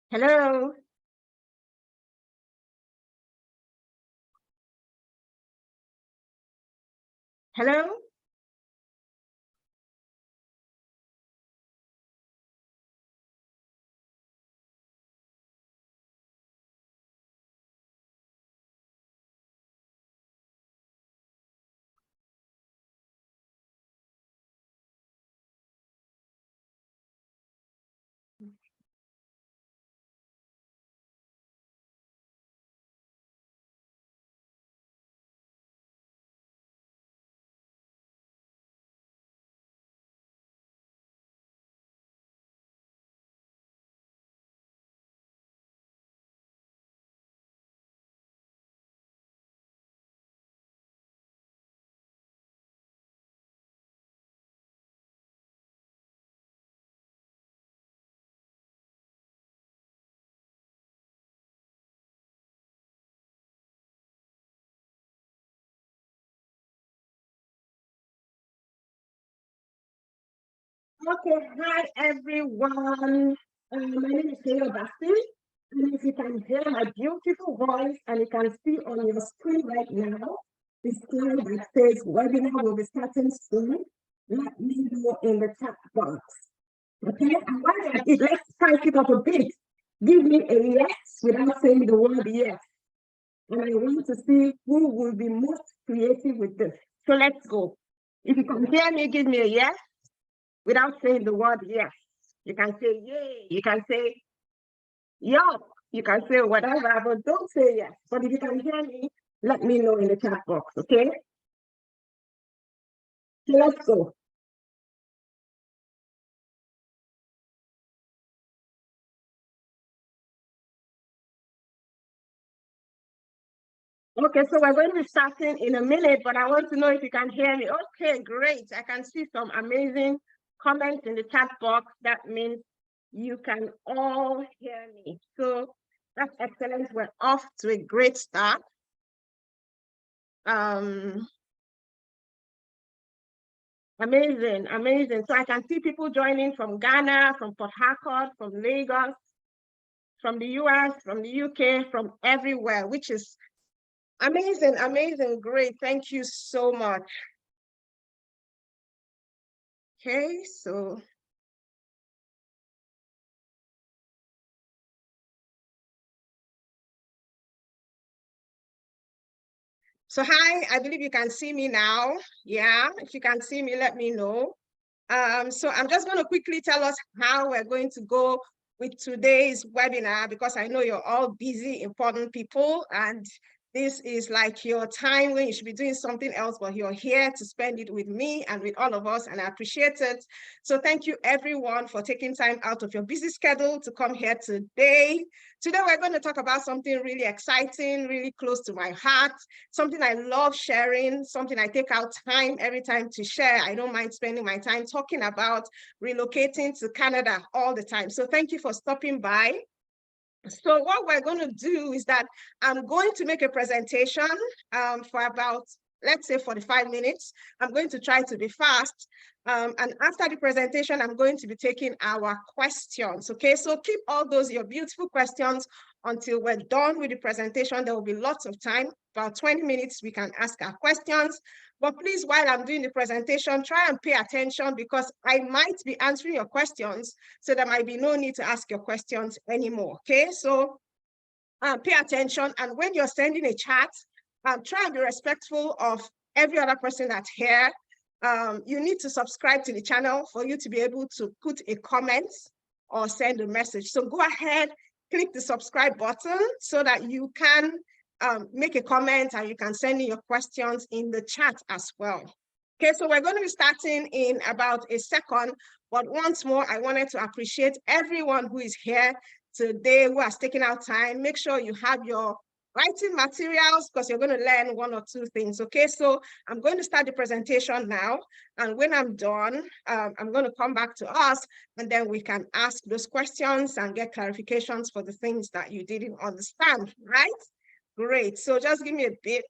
Hello. Hello. Okay, hi everyone. My name is Taylor Bastin. And if you can hear my beautiful voice and you can see on your screen right now, the screen that says webinar will be starting soon. Let me know in the chat box. Okay, and while you're at it, let's spice it up a bit. Give me a yes without saying the word yes. And I want to see who will be most creative with this. So let's go. If you can hear me, give me a yes without saying the word yes. You can say yay, you can say yo, you can say whatever, but don't say yes. But if you can hear me, let me know in the chat box, okay? So let's go. Okay, so we're going to be starting in a minute, but I want to know if you can hear me. Okay, great. I can see some amazing comments in the chat box. That means you can all hear me. So that's excellent. We're off to a great start. Amazing, amazing. So I can see people joining from Ghana, from Port Harcourt, from Lagos, from the US, from the UK, from everywhere, which is amazing, amazing, great. Thank you so much. Okay, so hi, I believe you can see me now. Yeah, if you can see me, let me know. So I'm just going to quickly tell us how we're going to go with today's webinar, because I know you're all busy, important people, and this is like your time when you should be doing something else, but you're here to spend it with me and with all of us, and I appreciate it. So thank you everyone for taking time out of your busy schedule to come here today. Today we're going to talk about something really exciting, really close to my heart, something I love sharing, something I take out time every time to share. I don't mind spending my time talking about relocating to Canada all the time. So thank you for stopping by. So what we're going to do is that I'm going to make a presentation for about, let's say, 45 minutes. I'm going to try to be fast. And after the presentation, I'm going to be taking our questions. Okay, so keep all those, your beautiful questions, until we're done with the presentation. There will be lots of time, about 20 minutes, we can ask our questions. But please, while I'm doing the presentation, try and pay attention, because I might be answering your questions, so there might be no need to ask your questions anymore, okay? So pay attention, and when you're sending a chat, try and be respectful of every other person that's here. You need to subscribe to the channel for you to be able to put a comment or send a message. So go ahead, click the subscribe button so that you can make a comment and you can send in your questions in the chat as well. Okay, so we're going to be starting in about a second, but once more, I wanted to appreciate everyone who is here today, who has taken out time. Make sure you have your writing materials, because you're going to learn one or two things. Okay, so I'm going to start the presentation now, and when I'm done, I'm going to come back to us, and then we can ask those questions and get clarifications for the things that you didn't understand, right? Great, so just give me a bit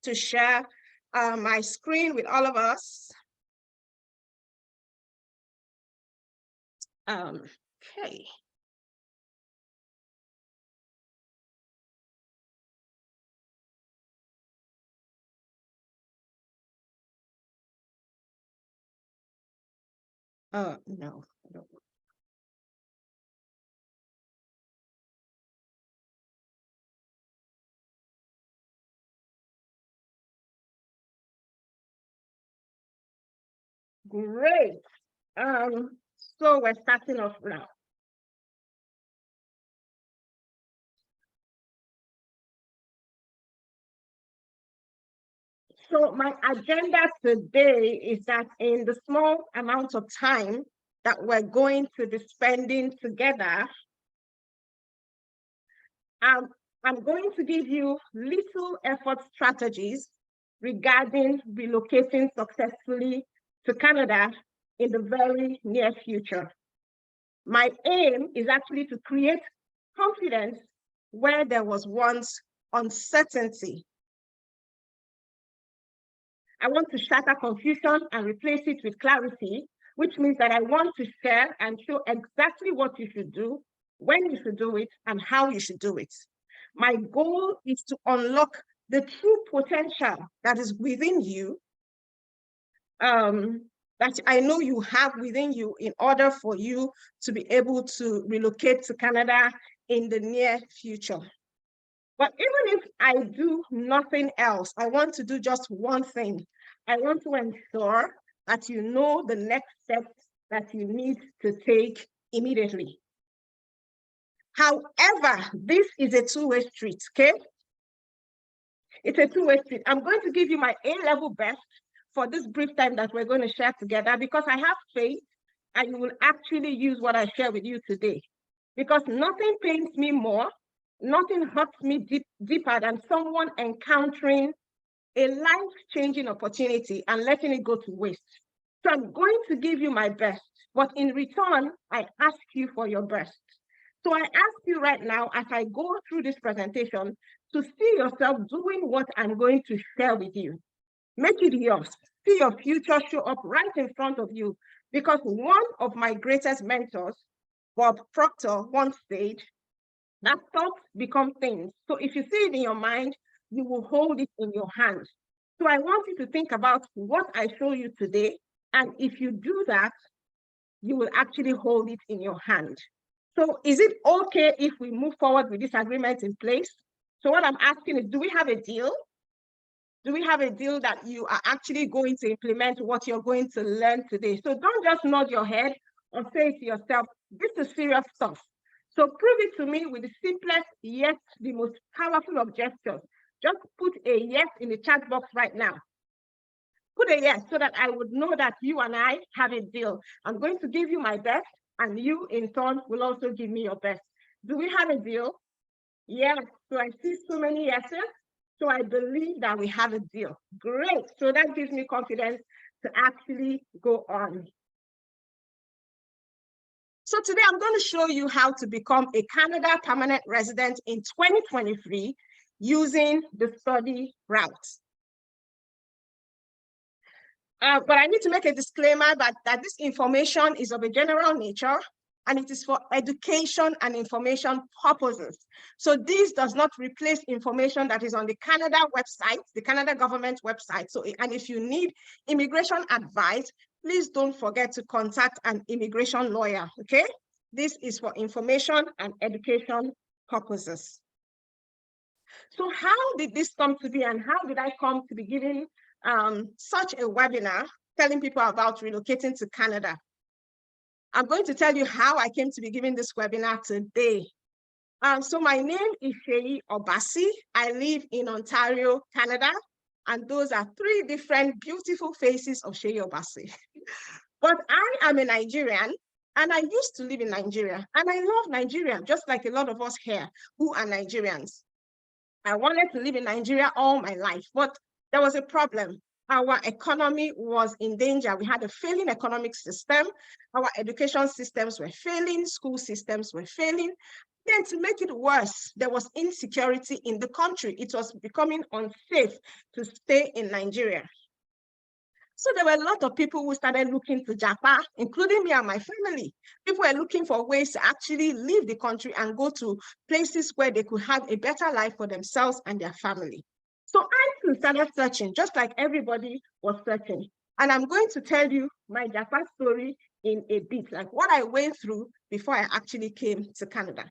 to share my screen with all of us. Okay. No. I don't. Great. So we're starting off now. So my agenda today is that in the small amount of time that we're going to be spending together, I'm going to give you little effort strategies regarding relocating successfully to Canada in the very near future. My aim is actually to create confidence where there was once uncertainty. I want to shatter confusion and replace it with clarity, which means that I want to share and show exactly what you should do, when you should do it, and how you should do it. My goal is to unlock the true potential that is within you, that I know you have within you in order for you to be able to relocate to Canada in the near future. But even if I do nothing else, I want to do just one thing. I want to ensure that you know the next steps that you need to take immediately. However, this is a two-way street, okay? It's a two-way street. I'm going to give you my A-level best for this brief time that we're going to share together because I have faith and you will actually use what I share with you today. Because nothing pains me more, nothing hurts me deeper than someone encountering a life-changing opportunity and letting it go to waste. So I'm going to give you my best, but in return, I ask you for your best. So I ask you right now, as I go through this presentation, to see yourself doing what I'm going to share with you. Make it yours. See your future show up right in front of you. Because one of my greatest mentors, Bob Proctor, once said, that thoughts become things. So if you see it in your mind, you will hold it in your hand. So I want you to think about what I show you today. And if you do that, you will actually hold it in your hand. So is it okay if we move forward with this agreement in place? So what I'm asking is, do we have a deal? Do we have a deal that you are actually going to implement what you're going to learn today? So don't just nod your head or say to yourself, this is serious stuff. So prove it to me with the simplest yet the most powerful of gestures. Just put a yes in the chat box right now. Put a yes so that I would know that you and I have a deal. I'm going to give you my best and you in turn will also give me your best. Do we have a deal? Yes. So I see so many yeses. So I believe that we have a deal. Great. So that gives me confidence to actually go on. So today I'm going to show you how to become a Canada permanent resident in 2023 using the study route. But I need to make a disclaimer that this information is of a general nature and it is for education and information purposes. So this does not replace information that is on the Canada website, the Canada government website. So, and if you need immigration advice, please don't forget to contact an immigration lawyer, okay? This is for information and education purposes. So how did this come to be and how did I come to be giving such a webinar telling people about relocating to Canada? I'm going to tell you how I came to be giving this webinar today. So my name is Sheyi Obasi. I live in Ontario, Canada, and those are three different beautiful faces of Sheyi Obasi. But I am a Nigerian, and I used to live in Nigeria, and I love Nigeria, just like a lot of us here who are Nigerians. I wanted to live in Nigeria all my life, but there was a problem. Our economy was in danger. We had a failing economic system. Our education systems were failing. School systems were failing. Then to make it worse, there was insecurity in the country. It was becoming unsafe to stay in Nigeria. So there were a lot of people who started looking to Japan, including me and my family. People were looking for ways to actually leave the country and go to places where they could have a better life for themselves and their family. So I too started searching, just like everybody was searching. And I'm going to tell you my Japan story in a bit, like what I went through before I actually came to Canada.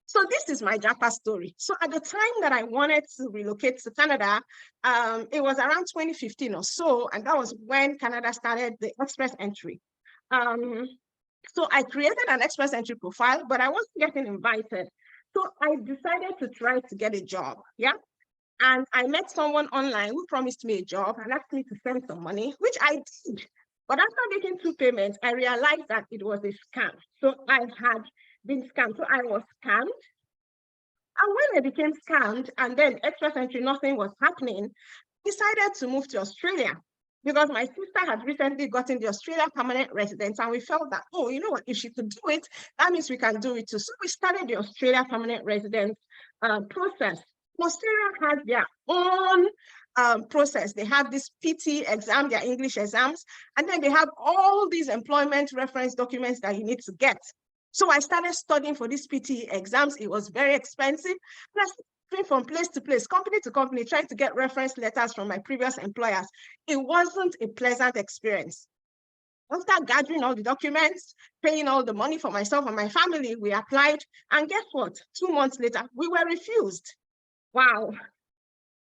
So this is my Japan story. So at the time that I wanted to relocate to Canada, it was around 2015 or so, and that was when Canada started the express entry. So I created an express entry profile, but I wasn't getting invited. So I decided to try to get a job, yeah? And I met someone online who promised me a job and asked me to send some money, which I did. But after making 2 payments, I realized that it was a scam. So I had been scammed. So I was scammed. And when I became scammed and then express entry, nothing was happening, I decided to move to Australia because my sister had recently gotten the Australia permanent residence, and we felt that, oh, you know what, if she could do it, that means we can do it too. So we started the Australia permanent residence process. Australia has their own process. They have this PT exam, their English exams, and then they have all these employment reference documents that you need to get. So I started studying for these PT exams. It was very expensive. And I started from place to place, company to company, trying to get reference letters from my previous employers. It wasn't a pleasant experience. After gathering all the documents, paying all the money for myself and my family, we applied. And guess what? 2 months later, we were refused. Wow.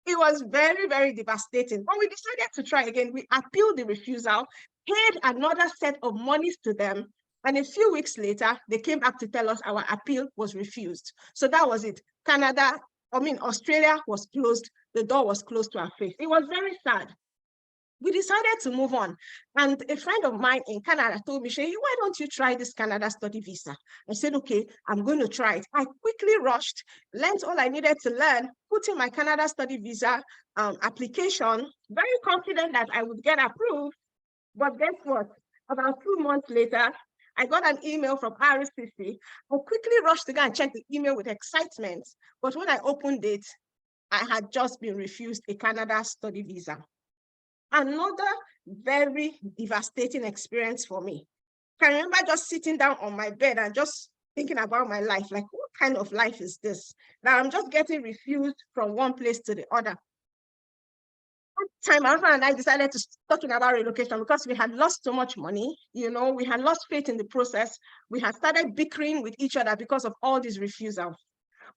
It was very, very devastating. But we decided to try again. We appealed the refusal, paid another set of monies to them. And a few weeks later, they came back to tell us our appeal was refused. So that was it. Australia was closed. The door was closed to our face. It was very sad. We decided to move on. And a friend of mine in Canada told me, Shay, why don't you try this Canada study visa? I said, okay, I'm going to try it. I quickly rushed, learned all I needed to learn, put in my Canada study visa application, very confident that I would get approved. But guess what? About 2 months later, I got an email from RSCC. I quickly rushed to go and check the email with excitement. But when I opened it, I had just been refused a Canada study visa. Another very devastating experience for me. I remember just sitting down on my bed and just thinking about my life, like, what kind of life is this? Now I'm just getting refused from one place to the other. Time, my husband and I decided to start talking about relocation because we had lost so much money. You know, we had lost faith in the process. We had started bickering with each other because of all these refusals.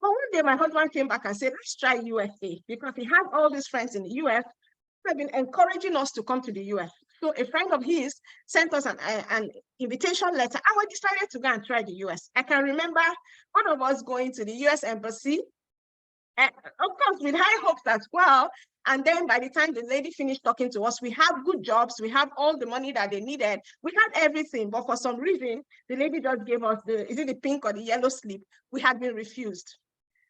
But one day, my husband came back and said, let's try USA, because he has all these friends in the US who have been encouraging us to come to the US. So a friend of his sent us an invitation letter, and we decided to go and try the US. I can remember one of us going to the US embassy, and of course, with high hopes as well. And then by the time the lady finished talking to us, we have good jobs, we have all the money that they needed, we had everything, but for some reason, the lady just gave us is it the pink or the yellow slip? We had been refused.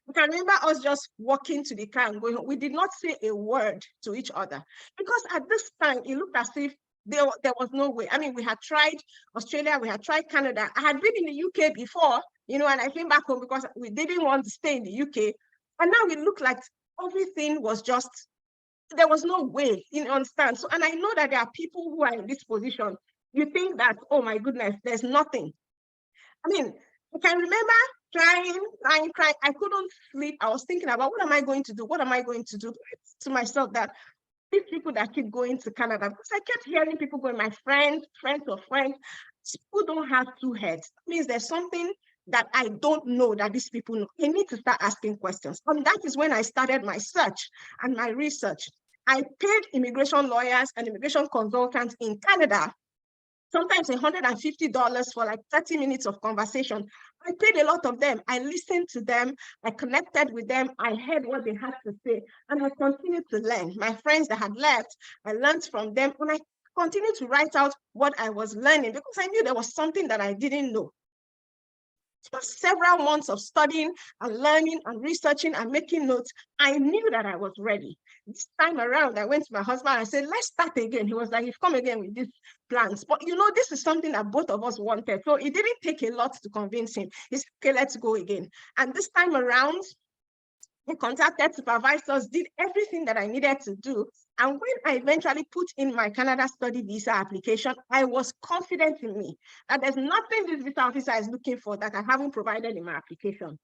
I can remember us just walking to the car and going home. We did not say a word to each other because at this time, it looked as if there was no way. I mean, we had tried Australia, we had tried Canada. I had been in the UK before, you know, and I came back home because we didn't want to stay in the UK. And now it looked like everything was just, there was no way, you understand? So, and I know that there are people who are in this position. You think that, oh my goodness, there's nothing. I mean, I can remember crying. I couldn't sleep. I was thinking about what am I going to do? What am I going to do? To myself that these people that keep going to Canada, because I kept hearing people going, my friends of friends, people don't have 2 heads. It means there's something that I don't know that these people know. I need to start asking questions. And that is when I started my search and my research. I paid immigration lawyers and immigration consultants in Canada, sometimes $150 for like 30 minutes of conversation. I paid a lot of them. I listened to them. I connected with them. I heard what they had to say. And I continued to learn. My friends that had left, I learned from them. And I continued to write out what I was learning because I knew there was something that I didn't know. For several months of studying and learning and researching and making notes, I knew that I was ready. This time around, I went to my husband and I said, let's start again. He was like, you've come again with these plans. But you know, this is something that both of us wanted. So it didn't take a lot to convince him. He said, okay, let's go again. And this time around, I contacted supervisors, did everything that I needed to do. And when I eventually put in my Canada study visa application, I was confident in me that there's nothing this visa officer is looking for that I haven't provided in my application.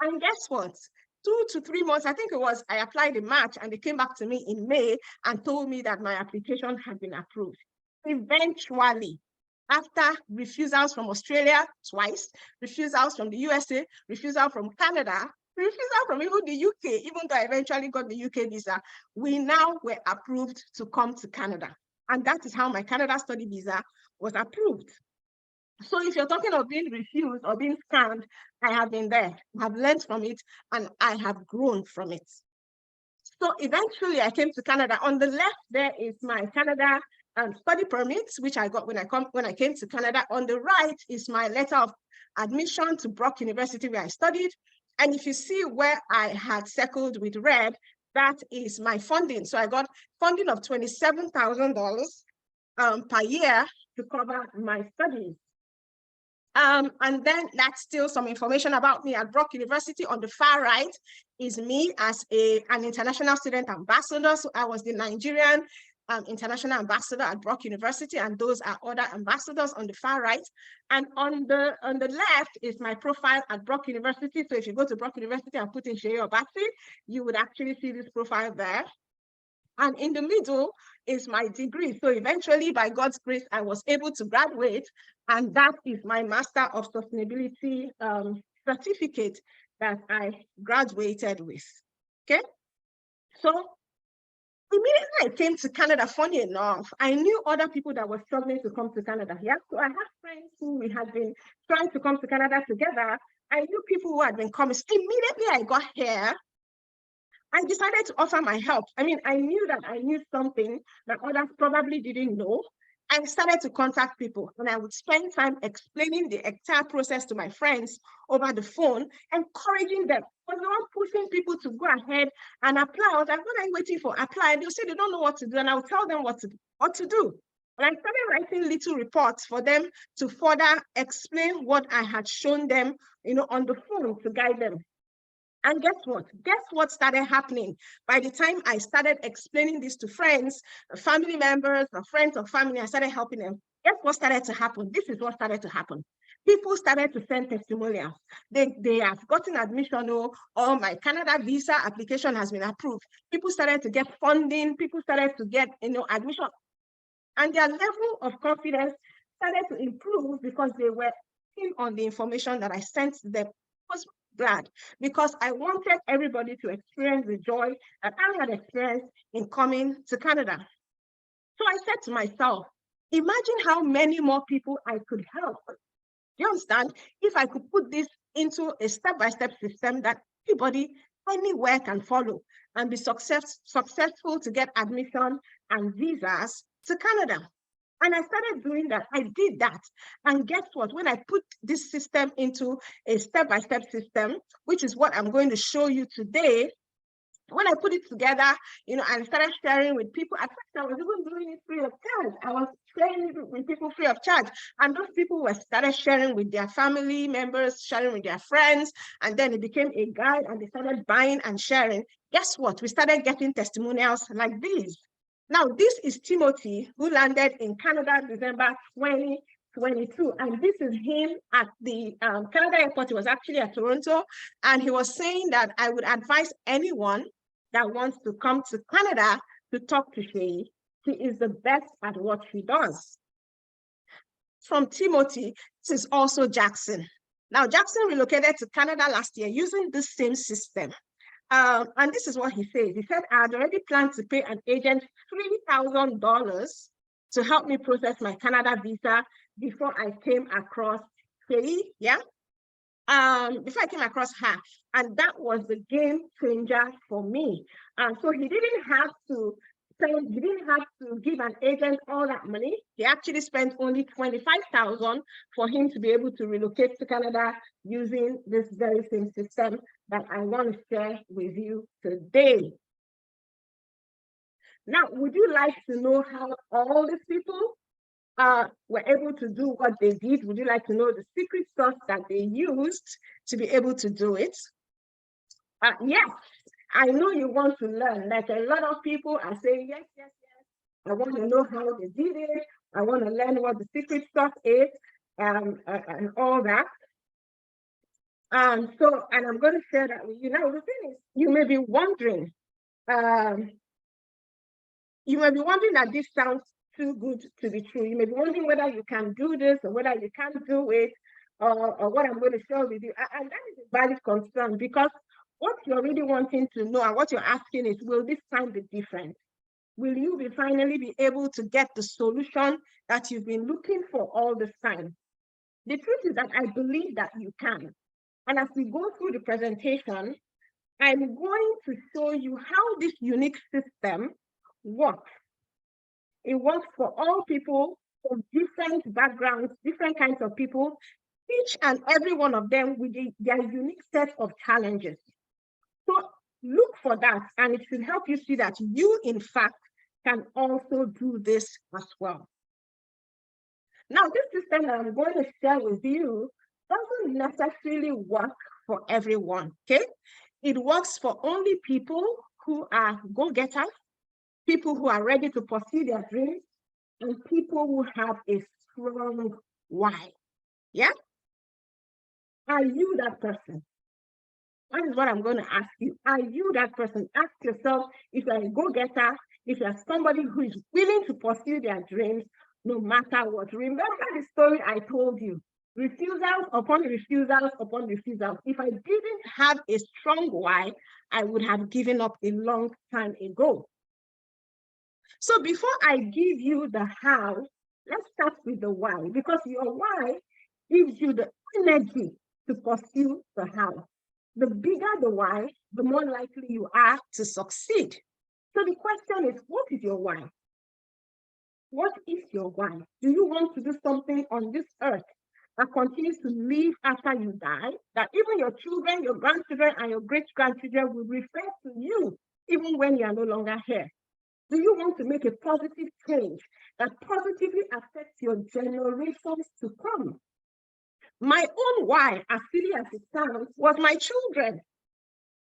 And guess what? 2 to 3 months, I think it was, I applied in March and they came back to me in May and told me that my application had been approved. Eventually, after refusals from Australia twice, refusals from the USA, refusal from Canada, refusal from even the UK, even though I eventually got the UK visa, we now were approved to come to Canada. And that is how my Canada study visa was approved. So if you're talking of being refused or being scammed, I have been there, I have learned from it, and I have grown from it. So eventually I came to Canada. On the left there is my Canada study permits, which I got when I came to Canada. On the right is my letter of admission to Brock University where I studied. And if you see where I had circled with red, that is my funding. So I got funding of $27,000 per year to cover my studies. And then that's still some information about me at Brock University. On the far right is me as an international student ambassador. So I was the Nigerian international ambassador at Brock University, and those are other ambassadors on the far right. And on the left is my profile at Brock University. So if you go to Brock University and put in Shea Obasi, you would actually see this profile there. And in the middle is my degree. So eventually, by God's grace, I was able to graduate. And that is my Master of Sustainability certificate that I graduated with. Okay. So immediately I came to Canada, funny enough, I knew other people that were struggling to come to Canada. Yeah. So I had friends who we had been trying to come to Canada together. I knew people who had been coming. Immediately I got here, I decided to offer my help. I mean, I knew that I knew something that others probably didn't know. I started to contact people, and I would spend time explaining the entire process to my friends over the phone, encouraging them. I was not pushing people to go ahead and apply. I was like, what are you waiting for? Apply. And they'll say they don't know what to do, and I'll tell them what to do. And I started writing little reports for them to further explain what I had shown them, on the phone to guide them. And guess what? Guess what started happening? By the time I started explaining this to friends, family members, or friends of family, I started helping them. Guess what started to happen? This is what started to happen. People started to send testimonials. They have gotten admission, or my Canada visa application has been approved. People started to get funding. People started to get, admission. And their level of confidence started to improve because they were in on the information that I sent them. I was glad because I wanted everybody to experience the joy that I had experienced in coming to Canada. So I said to myself, imagine how many more people I could help. Do you understand? If I could put this into a step-by-step system that everybody anywhere can follow and be successful to get admission and visas to Canada. And I started doing that. I did that. And guess what? When I put this system into a step-by-step system, which is what I'm going to show you today, when I put it together, and started sharing with people, at first I was even doing it free of charge. I was sharing with people free of charge. And those people started sharing with their family members, sharing with their friends. And then it became a guide and they started buying and sharing. Guess what? We started getting testimonials like these. Now, this is Timothy, who landed in Canada, December 2022. And this is him at the Canada airport. He was actually at Toronto. And he was saying that I would advise anyone that wants to come to Canada to talk to Shay. She is the best at what she does. From Timothy, this is also Jackson. Now, Jackson relocated to Canada last year using the same system. And this is what he said. He said, I had already planned to pay an agent $3,000 to help me process my Canada visa before I came across Kelly, before I came across her. And that was the game changer for me. So he didn't have to give an agent all that money. He actually spent only $25,000 for him to be able to relocate to Canada using this very same system that I want to share with you today. Now, would you like to know how all these people were able to do what they did? Would you like to know the secret sauce that they used to be able to do it? Yes, I know you want to learn. Like a lot of people are saying, yes, yes, yes. I want to know how they did it. I want to learn what the secret sauce is and all that. And I'm going to share that with you. Now, the thing is, you may be wondering, um, that this sounds too good to be true. You may be wondering whether you can do this or whether you can't do it, or what I'm going to share with you. And that is a valid concern, because what you're really wanting to know and what you're asking is, will this time be different? Will you finally be able to get the solution that you've been looking for all this time? The truth is that I believe that you can. And as we go through the presentation, I'm going to show you how this unique system works. It works for all people from different backgrounds, different kinds of people, each and every one of them with their unique set of challenges. So look for that, and it should help you see that you, in fact, can also do this as well. Now, this system that I'm going to share with you doesn't necessarily work for everyone, okay? It works for only people who are go-getters, people who are ready to pursue their dreams, and people who have a strong why. Yeah? Are you that person? That is what I'm going to ask you. Are you that person? Ask yourself, if you're a go-getter, if you're somebody who is willing to pursue their dreams, no matter what. Remember the story I told you. Refusals upon refusals upon refusals. If I didn't have a strong why, I would have given up a long time ago. So before I give you the how, let's start with the why, because your why gives you the energy to pursue the how. The bigger the why, the more likely you are to succeed. So the question is, what is your why? What is your why? Do you want to do something on this earth that continues to live after you die, that even your children, your grandchildren, and your great-grandchildren will refer to you even when you are no longer here? Do you want to make a positive change that positively affects your generations to come? My own why, as silly as it sounds, was my children.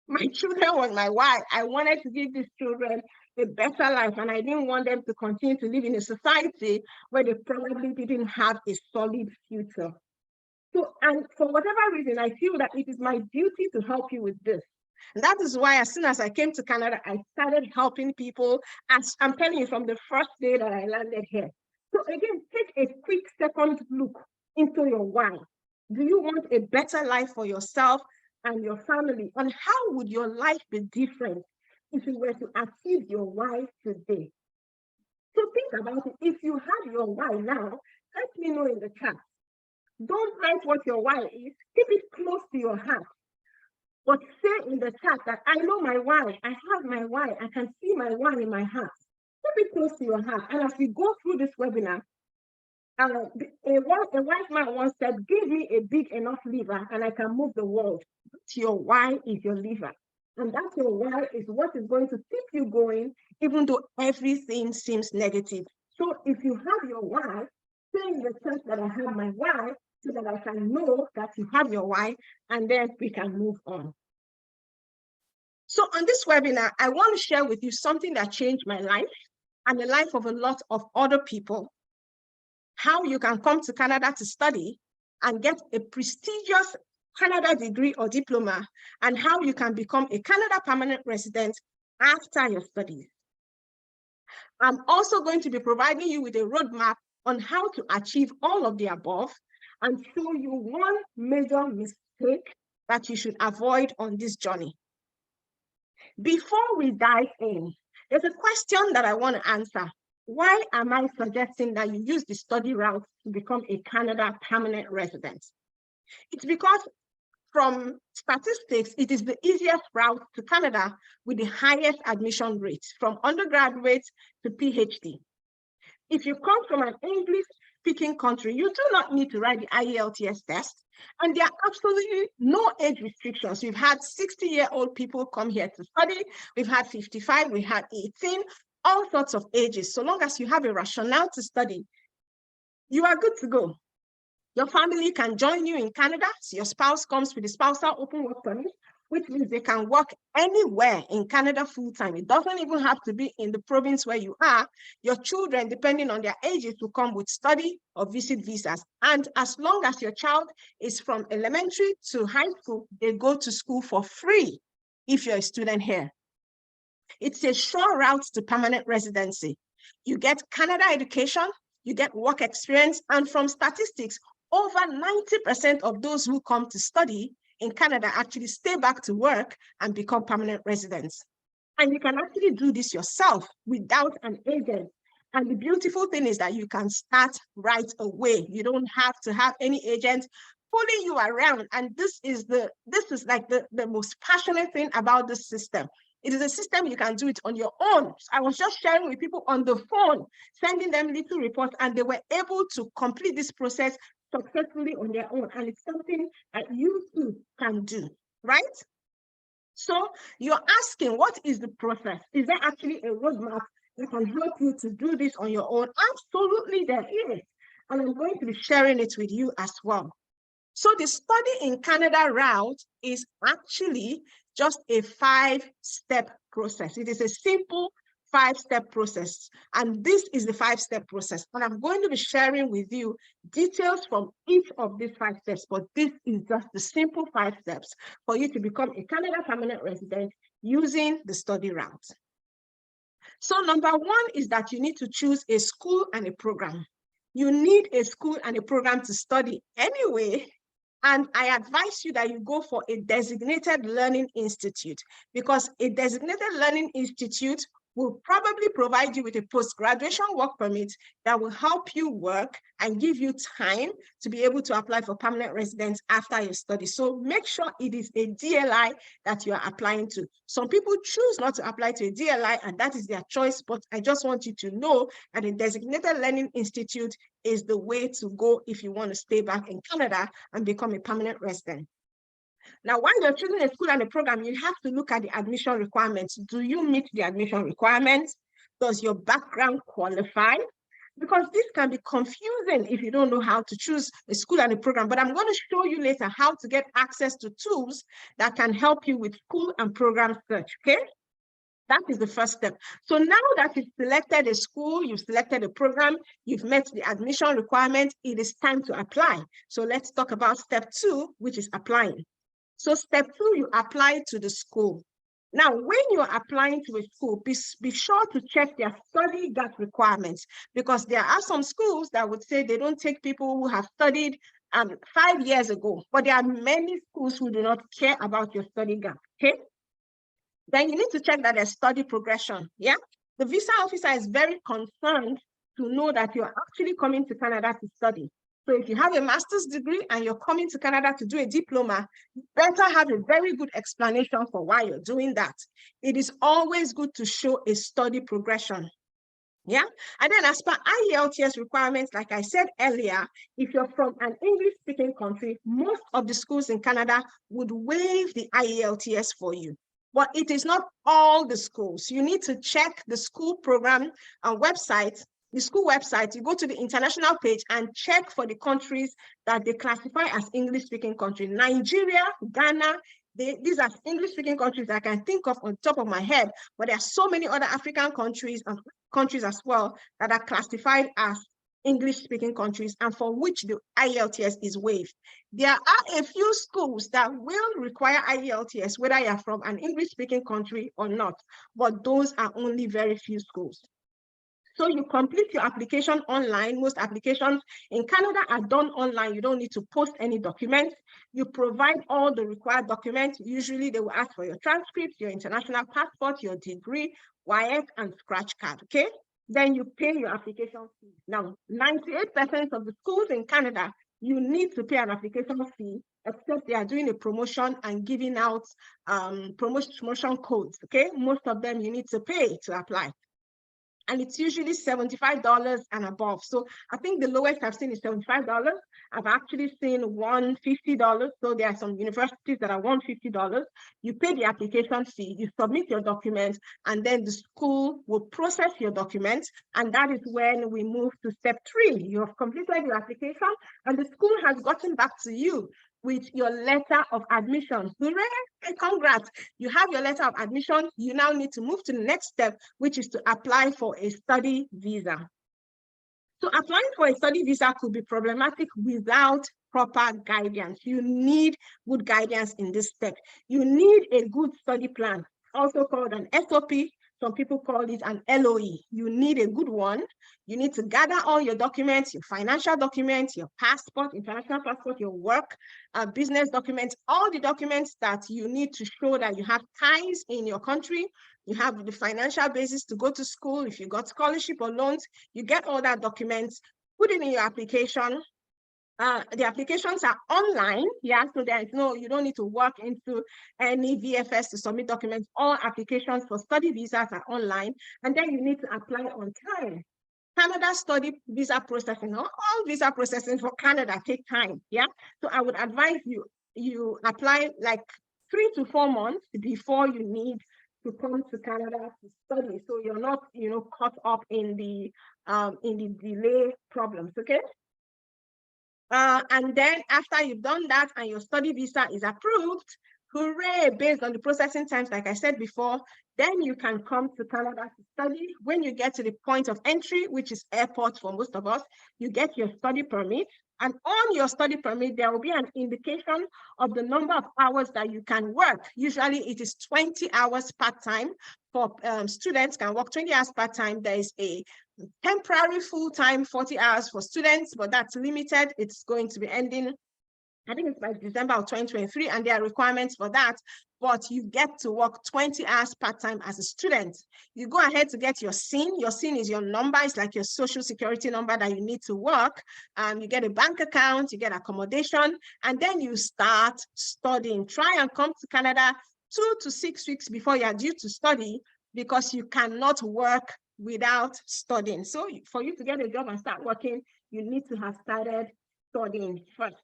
My children was my why. I wanted to give these children a better life, and I didn't want them to continue to live in a society where they probably didn't have a solid future. So, and for whatever reason, I feel that it is my duty to help you with this. And that is why, as soon as I came to Canada, I started helping people, as I'm telling you, from the first day that I landed here. So again, take a quick second look into your why. Do you want a better life for yourself and your family? And how would your life be different if you were to achieve your why today? So think about it. If you have your why now, let me know in the chat. Don't write what your why is. Keep it close to your heart. But say in the chat that I know my why. I have my why. I can see my why in my heart. Keep it close to your heart. And as we go through this webinar, a wise man once said, give me a big enough liver and I can move the world. That's your why is your liver. And that's your why is what is going to keep you going, even though everything seems negative. So if you have your why, say in the chat that I have my why, so that I can know that you have your why, and then we can move on. So on this webinar, I want to share with you something that changed my life and the life of a lot of other people. How you can come to Canada to study and get a prestigious Canada degree or diploma, and how you can become a Canada permanent resident after your studies. I'm also going to be providing you with a roadmap on how to achieve all of the above and show you one major mistake that you should avoid on this journey. Before we dive in, there's a question that I want to answer. Why am I suggesting that you use the study route to become a Canada permanent resident? It's because from statistics, it is the easiest route to Canada with the highest admission rates from undergraduate to PhD. If you come from an English-speaking country, you do not need to write the IELTS test, and there are absolutely no age restrictions. We've had 60-year-old people come here to study. We've had 55, we had 18, all sorts of ages. So long as you have a rationale to study, you are good to go. Your family can join you in Canada. So your spouse comes with the spousal open work permit, which means they can work anywhere in Canada full-time. It doesn't even have to be in the province where you are. Your children, depending on their ages, will come with study or visit visas. And as long as your child is from elementary to high school, they go to school for free if you're a student here. It's a sure route to permanent residency. You get Canada education, you get work experience, and from statistics, over 90% of those who come to study in Canada actually stay back to work and become permanent residents. And you can actually do this yourself without an agent. And the beautiful thing is that you can start right away. You don't have to have any agent pulling you around. And this is like the most passionate thing about this system. It is a system you can do it on your own. I was just sharing with people on the phone, sending them little reports, and they were able to complete this process successfully on their own. And it's something that you too can do, right? So you're asking, what is the process? Is there actually a roadmap that can help you to do this on your own? Absolutely, there is. And I'm going to be sharing it with you as well. So the study in Canada route is actually just a 5-step process. It is a simple 5-step process. And this is the 5-step process. And I'm going to be sharing with you details from each of these 5 steps, but this is just the simple 5 steps for you to become a Canada permanent resident using the study route. So number 1 is that you need to choose a school and a program. You need a school and a program to study anyway. And I advise you that you go for a designated learning institute, because a designated learning institute will probably provide you with a post-graduation work permit that will help you work and give you time to be able to apply for permanent residence after your study. So make sure it is a DLI that you are applying to. Some people choose not to apply to a DLI, and that is their choice, but I just want you to know that a designated learning institute is the way to go if you want to stay back in Canada and become a permanent resident. Now, while you're choosing a school and a program, you have to look at the admission requirements. Do you meet the admission requirements? Does your background qualify? Because this can be confusing if you don't know how to choose a school and a program. But I'm going to show you later how to get access to tools that can help you with school and program search, okay? That is the first step. So now that you've selected a school, you've selected a program, you've met the admission requirement, it is time to apply. So let's talk about step 2, which is applying. So step 2, you apply to the school. Now, when you're applying to a school, be sure to check their study gap requirements, because there are some schools that would say they don't take people who have studied 5 years ago, but there are many schools who do not care about your study gap, okay? Then you need to check that there's study progression, yeah? The visa officer is very concerned to know that you're actually coming to Canada to study. So if you have a master's degree and you're coming to Canada to do a diploma, you better have a very good explanation for why you're doing that. It is always good to show a study progression. Yeah, and then as per IELTS requirements, like I said earlier, if you're from an English-speaking country, most of the schools in Canada would waive the IELTS for you. But it is not all the schools. You need to check the school program and website. The school website, you go to the international page and check for the countries that they classify as English-speaking countries. Nigeria, Ghana, these are English-speaking countries that I can think of on top of my head, but there are so many other African countries and countries as well that are classified as English-speaking countries and for which the IELTS is waived. There are a few schools that will require IELTS, whether you're from an English-speaking country or not, but those are only very few schools. So you complete your application online. Most applications in Canada are done online. You don't need to post any documents. You provide all the required documents. Usually they will ask for your transcript, your international passport, your degree, WIEC, and scratch card, okay? Then you pay your application fee. Now, 98% of the schools in Canada, you need to pay an application fee, except they are doing a promotion and giving out promotion codes, okay? Most of them you need to pay to apply. And it's usually $75 and above. So I think the lowest I've seen is $75. I've actually seen $150. So there are some universities that are $150. You pay the application fee, you submit your documents, and then the school will process your documents. And that is when we move to step 3. You have completed your application and the school has gotten back to you with your letter of admission. Hooray! Congrats! You have your letter of admission. You now need to move to the next step, which is to apply for a study visa. So applying for a study visa could be problematic without proper guidance. You need good guidance in this step. You need a good study plan, also called an SOP. Some people call it an LOE. You need a good one. You need to gather all your documents, your financial documents, your passport, international passport, your work, business documents, all the documents that you need to show that you have ties in your country. You have the financial basis to go to school. If you got scholarship or loans, you get all that documents, put it in your application. The applications are online, yeah, so there is no, you don't need to work into any VFS to submit documents. All applications for study visas are online, and then you need to apply on time. Canada study visa processing, all visa processing for Canada take time, yeah? So I would advise you apply like 3 to 4 months before you need to come to Canada to study, so you're not, caught up in the delay problems, okay? And then after you've done that and your study visa is approved, hooray, based on the processing times, like I said before, then you can come to Canada to study. When you get to the point of entry, which is airport for most of us, you get your study permit. And on your study permit, there will be an indication of the number of hours that you can work. Usually it is 20 hours part-time. For students can work 20 hours part-time. There is a temporary full-time 40 hours for students, but that's limited. It's going to be ending, I think it's by December of 2023, and there are requirements for that, but you get to work 20 hours part-time as a student. You go ahead to get your SIN. Your SIN is your number. It's like your social security number that you need to work. You get a bank account, you get accommodation, and then you start studying. Try and come to Canada 2 to 6 weeks before you are due to study, because you cannot work without studying. So for you to get a job and start working, you need to have started studying first.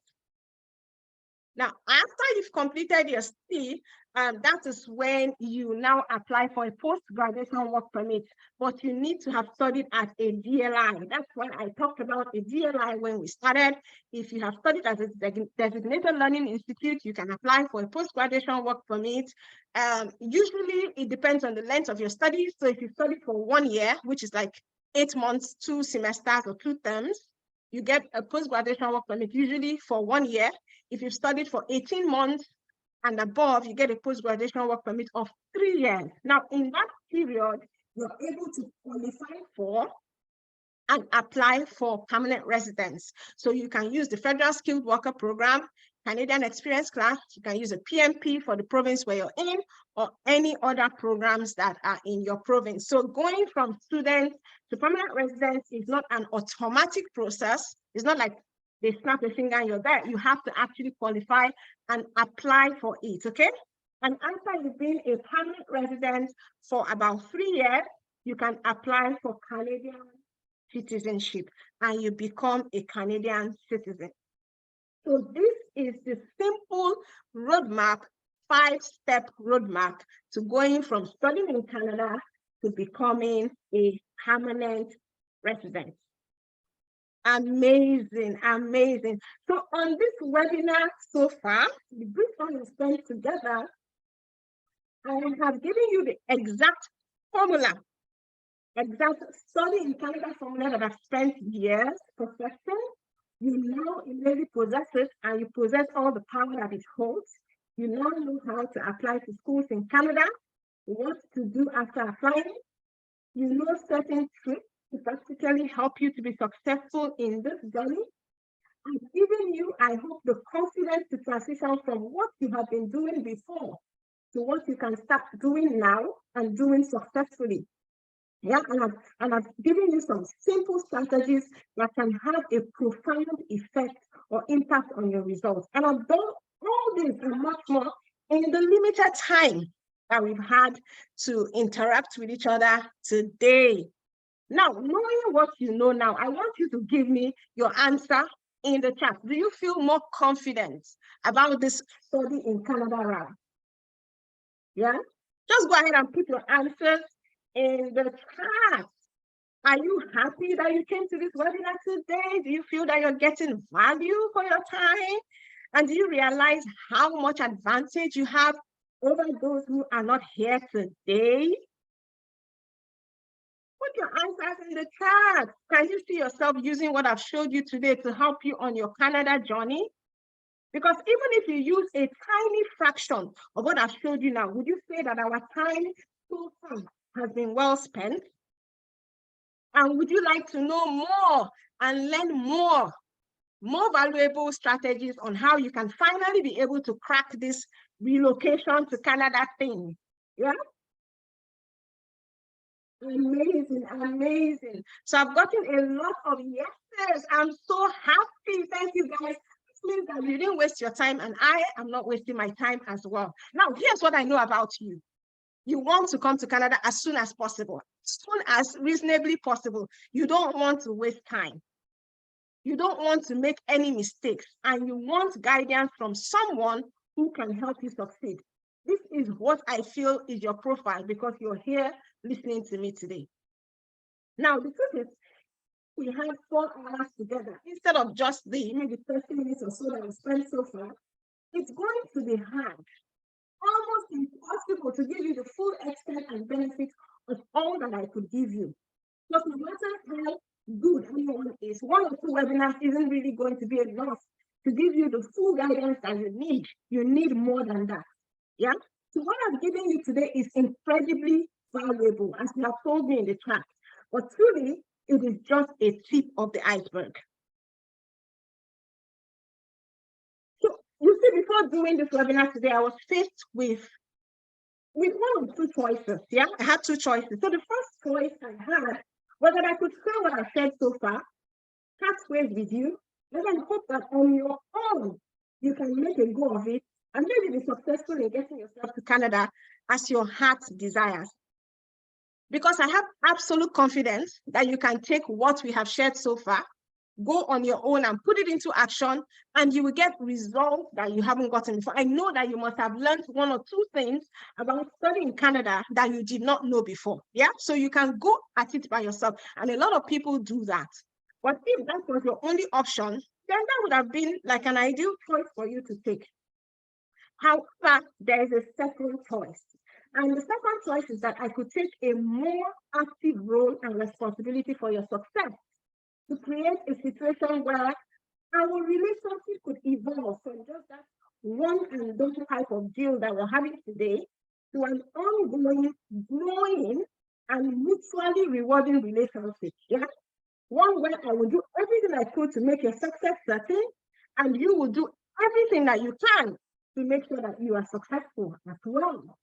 Now, after you've completed your study, that is when you now apply for a post-graduation work permit, but you need to have studied at a DLI. That's why I talked about a DLI when we started. If you have studied at a designated learning institute, you can apply for a post-graduation work permit. Usually, it depends on the length of your studies. So if you study for 1 year, which is like 8 months, 2 semesters, or 2 terms, you get a post-graduation work permit usually for 1 year. If you've studied for 18 months and above, you get a post-graduation work permit of 3 years. Now, in that period, you're able to qualify for and apply for permanent residence. So you can use the Federal Skilled Worker Program, Canadian Experience Class, you can use a PMP for the province where you're in, or any other programs that are in your province. So going from student to permanent residence is not an automatic process. It's not like they snap a finger and you're there. You have to actually qualify and apply for it, okay? And after you've been a permanent resident for about 3 years, you can apply for Canadian citizenship and you become a Canadian citizen. So this is the simple roadmap, 5-step roadmap to going from studying in Canada to becoming a permanent resident. Amazing, amazing. So on this webinar so far, the brief time we spent together, I have given you the exact formula, exact study in Canada formula that I've spent years perfecting. You now immediately possess it, and you possess all the power that it holds. You now know how to apply to schools in Canada, what to do after applying. You know certain tricks to practically help you to be successful in this journey. And giving you, I hope, the confidence to transition from what you have been doing before to what you can start doing now and doing successfully. Yeah, and I've given you some simple strategies that can have a profound effect or impact on your results. And I've done all this and much more in the limited time that we've had to interact with each other today. Now, knowing what you know now, I want you to give me your answer in the chat. Do you feel more confident about this study in Canada round? Yeah, just go ahead and put your answers in the chat. Are you happy that you came to this webinar today? Do you feel that you're getting value for your time? And do you realize how much advantage you have over those who are not here today? Put your answers in the chat. Can you see yourself using what I've showed you today to help you on your Canada journey? Because even if you use a tiny fraction of what I've showed you now, would you say that our time so far has been well spent? And would you like to know more and learn more valuable strategies on how you can finally be able to crack this relocation to Canada thing? Yeah. Amazing, amazing. So I've gotten a lot of yeses. I'm so happy. Thank you, guys. This means that you didn't waste your time, and I am not wasting my time as well. Now, here's what I know about you. You want to come to Canada as soon as possible, as soon as reasonably possible. You don't want to waste time. You don't want to make any mistakes, and you want guidance from someone who can help you succeed. This is what I feel is your profile because you're here listening to me today. Now, the truth is, we had 4 hours together instead of just the maybe 30 minutes or so that we spent so far. It's going to be hard, almost impossible to give you the full extent and benefit of all that I could give you. But no matter how good anyone is, 1 or 2 webinars isn't really going to be enough to give you the full guidance that you need. You need more than that. Yeah. So what I'm giving you today is incredibly valuable, as you have told me in the chat. But truly, it is just a tip of the iceberg. So you see, before doing this webinar today, I was faced with 1 of 2 choices. Yeah, I had 2 choices. So the first choice I had was that I could share what I've said so far, part ways with you, and then hope that on your own you can make a go of it and maybe be successful in getting yourself to Canada as your heart desires. Because I have absolute confidence that you can take what we have shared so far, go on your own and put it into action, and you will get results that you haven't gotten before. I know that you must have learned 1 or 2 things about studying in Canada that you did not know before. Yeah, so you can go at it by yourself. And a lot of people do that. But if that was your only option, then that would have been like an ideal choice for you to take. However, there is a second choice. And the second choice is that I could take a more active role and responsibility for your success, to create a situation where our relationship could evolve from just that one and done type of deal that we're having today to an ongoing, growing, and mutually rewarding relationship. Yeah, one where I will do everything I could to make your success certain, and you will do everything that you can to make sure that you are successful as well.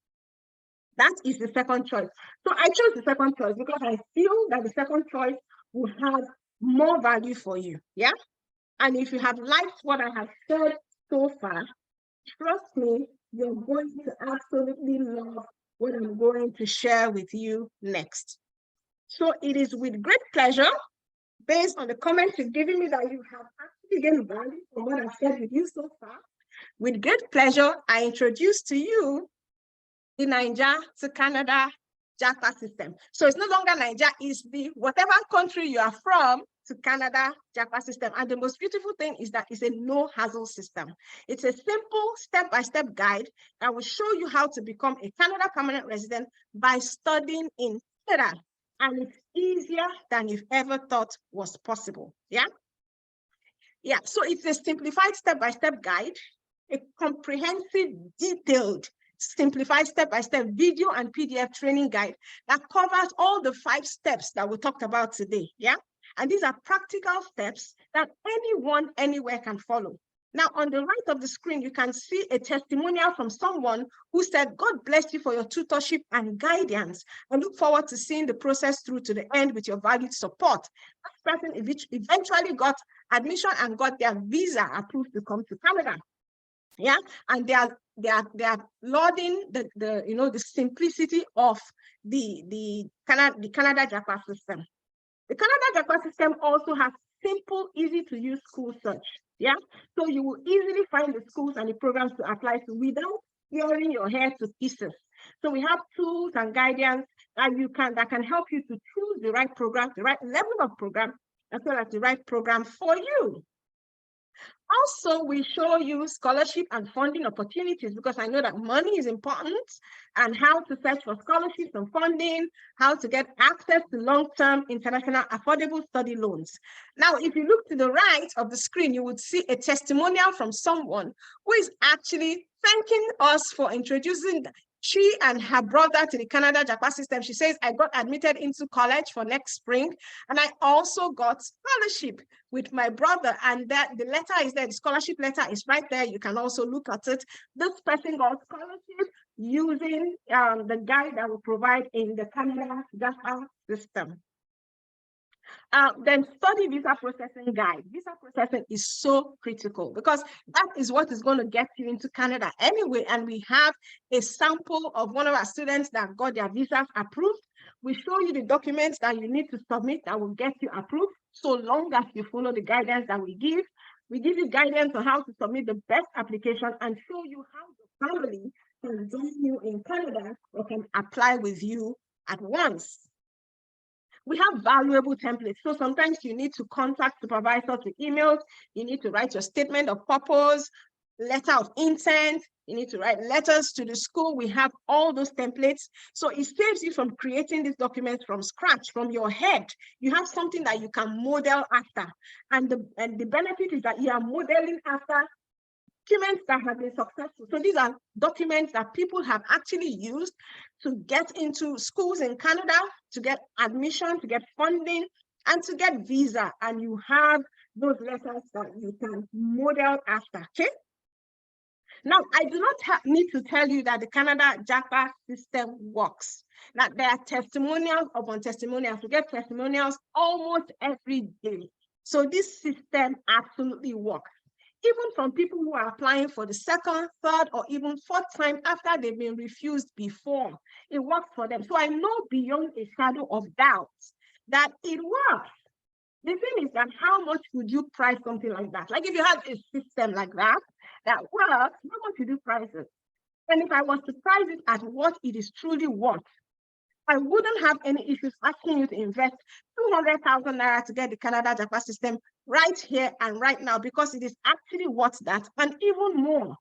That is the second choice. So I chose the second choice because I feel that the second choice will have more value for you. Yeah. And if you have liked what I have said so far, trust me, you're going to absolutely love what I'm going to share with you next. So it is with great pleasure, based on the comments you've given me, that you have actually gained value from what I've shared with you so far. With great pleasure, I introduce to you the Niger to Canada JAPA system. So it's no longer Niger, it's the whatever country you are from to Canada JAPA system. And the most beautiful thing is that it's a no-hassle system. It's a simple step-by-step guide that will show you how to become a Canada permanent resident by studying in Canada. And it's easier than you've ever thought was possible. Yeah? Yeah, so it's a simplified step-by-step guide, a comprehensive, detailed, simplified step-by-step video and PDF training guide that covers all the 5 steps that we talked about today. Yeah, and these are practical steps that anyone, anywhere can follow. Now, on the right of the screen, you can see a testimonial from someone who said, "God bless you for your tutorship and guidance. I look forward to seeing the process through to the end with your valued support." That person eventually got admission and got their visa approved to come to Canada. Yeah, and they are lauding the simplicity of the Canada JAPA system. The Canada JAPA system also has simple, easy to use school search. Yeah, so you will easily find the schools and the programs to apply to without tearing your hair to pieces. So we have tools and guidance that can help you to choose the right program, the right level of program, as well as the right program for you. Also, we show you scholarship and funding opportunities, because I know that money is important, and how to search for scholarships and funding, how to get access to long-term international affordable study loans. Now, if you look to the right of the screen, you would see a testimonial from someone who is actually thanking us for introducing she and her brother to the Canada JAPA system. She says, I got admitted into college for next spring, and I also got scholarship with my brother. And that the letter is there, the scholarship letter is right there. You can also look at it. This person got scholarship using the guide that we provide in the Canada JAPA system. Then study visa processing guide. Visa processing is so critical, because that is what is going to get you into Canada anyway. And we have a sample of one of our students that got their visas approved. We show you the documents that you need to submit that will get you approved, so long as you follow the guidance that we give. We give you guidance on how to submit the best application and show you how the family can join you in Canada or can apply with you at once. We have valuable templates. So sometimes you need to contact supervisors with emails. You need to write your statement of purpose, letter of intent. You need to write letters to the school. We have all those templates. So it saves you from creating these documents from scratch, from your head. You have something that you can model after. And the benefit is that you are modeling after documents that have been successful. So these are documents that people have actually used to get into schools in Canada, to get admission, to get funding, and to get visa. And you have those letters that you can model after, okay? Now, I do not need to tell you that the Canada JAPA system works. That there are testimonials upon testimonials. We get testimonials almost every day. So this system absolutely works. Even from people who are applying for the second, third, or even fourth time after they've been refused before. It works for them. So I know beyond a shadow of doubt that it works. The thing is that how much would you price something like that? Like if you had a system like that works, how much would you price it? And if I was to price it at what it is truly worth, I wouldn't have any issues asking you to invest 200,000 naira to get the Canada JAPA system right here and right now, because it is actually worth that and even more.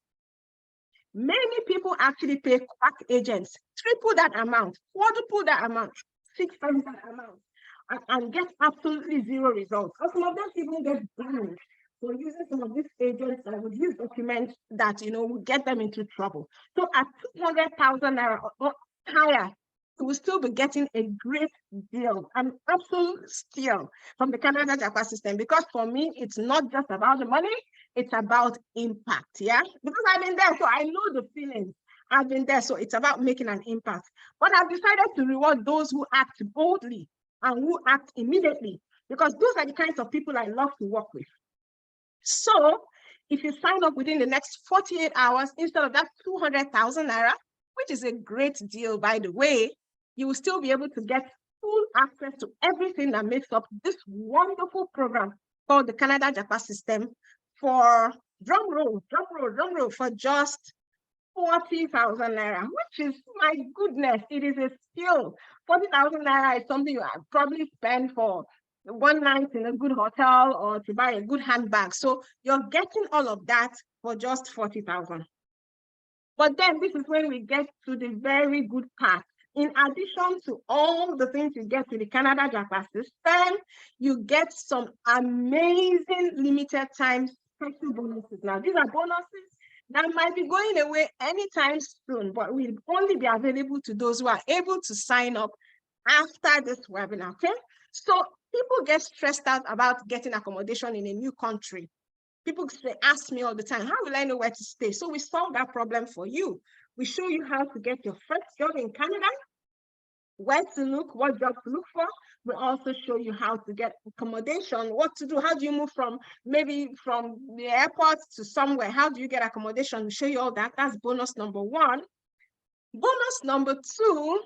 Many people actually pay quack agents triple that amount, quadruple that amount, 6 times that amount, and get absolutely zero results. Or some of them even get banned for using some of these agents that would use documents that would get them into trouble. So at 200,000 naira or higher, you will still be getting a great deal, an absolute steal from the Canada JAPA system. Because for me, it's not just about the money, it's about impact, yeah? Because I've been there, so I know the feelings. I've been there, so it's about making an impact. But I've decided to reward those who act boldly and who act immediately, because those are the kinds of people I love to work with. So if you sign up within the next 48 hours, instead of that 200,000 naira, which is a great deal, by the way, you will still be able to get full access to everything that makes up this wonderful program called the Canada JAPA system for, drum roll, for just 40,000 naira, which is, my goodness, it is a steal. 40,000 naira is something you probably spend for one night in a good hotel or to buy a good handbag. So you're getting all of that for just 40,000. But then this is when we get to the very good part. In addition to all the things you get with the Canada JAPA system, you get some amazing limited time special bonuses. Now, these are bonuses that might be going away anytime soon, but will only be available to those who are able to sign up after this webinar, okay? So people get stressed out about getting accommodation in a new country. People ask me all the time, how will I know where to stay? So we solve that problem for you. We show you how to get your first job in Canada, where to look, what job to look for. We also show you how to get accommodation, what to do. How do you move from maybe from the airport to somewhere? How do you get accommodation? We show you all that. That's bonus number 1. Bonus number 2,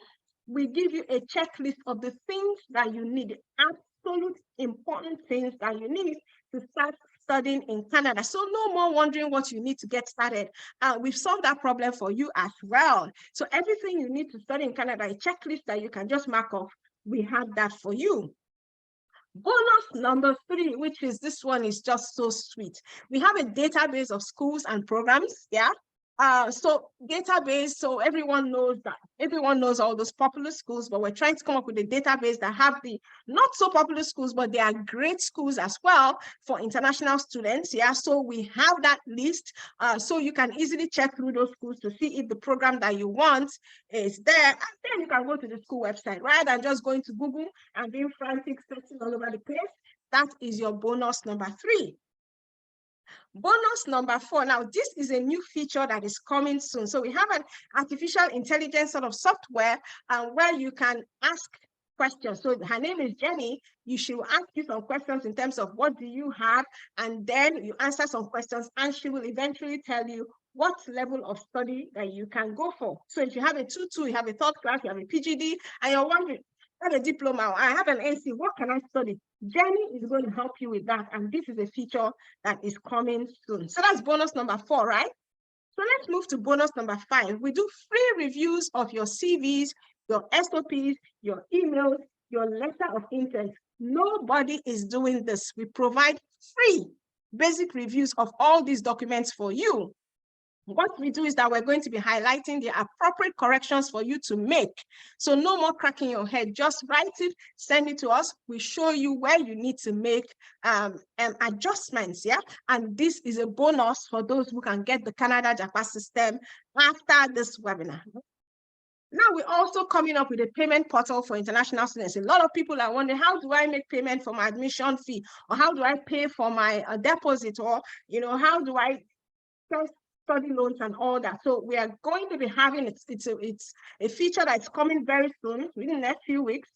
we give you a checklist of the things that you need, absolute important things that you need to start studying in Canada. So no more wondering what you need to get started. We've solved that problem for you as well. So everything you need to study in Canada, a checklist that you can just mark off, we have that for you. Bonus number 3, which is this one, is just so sweet. We have a database of schools and programs, yeah? So database, so everyone knows all those popular schools, but we're trying to come up with a database that have the not so popular schools, but they are great schools as well for international students. Yeah, so we have that list, so you can easily check through those schools to see if the program that you want is there, and then you can go to the school website rather than just going to Google and being frantic, searching all over the place. That is your bonus number 3. Bonus number 4. Now, this is a new feature that is coming soon. So we have an artificial intelligence sort of software where you can ask questions. So her name is Jenny. She will ask you some questions in terms of what do you have, and then you answer some questions, and she will eventually tell you what level of study that you can go for. So if you have a 2-2, you have a 3rd class, you have a PGD, and you're wondering, I have a diploma, I have an NC, what can I study? Jenny is going to help you with that, and this is a feature that is coming soon. So that's bonus number 4, right? So let's move to bonus number 5. We do free reviews of your CVs, your SOPs, your emails, your letter of intent. Nobody is doing this. We provide free basic reviews of all these documents for you. What we do is that we're going to be highlighting the appropriate corrections for you to make. So no more cracking your head, just write it, send it to us. We show you where you need to make adjustments, yeah? And this is a bonus for those who can get the Canada JAPA system after this webinar. Now we're also coming up with a payment portal for international students. A lot of people are wondering, how do I make payment for my admission fee? Or how do I pay for my deposit? Or, how do I study loans and all that? So we are going to be having, it's a feature that's coming very soon, within the next few weeks,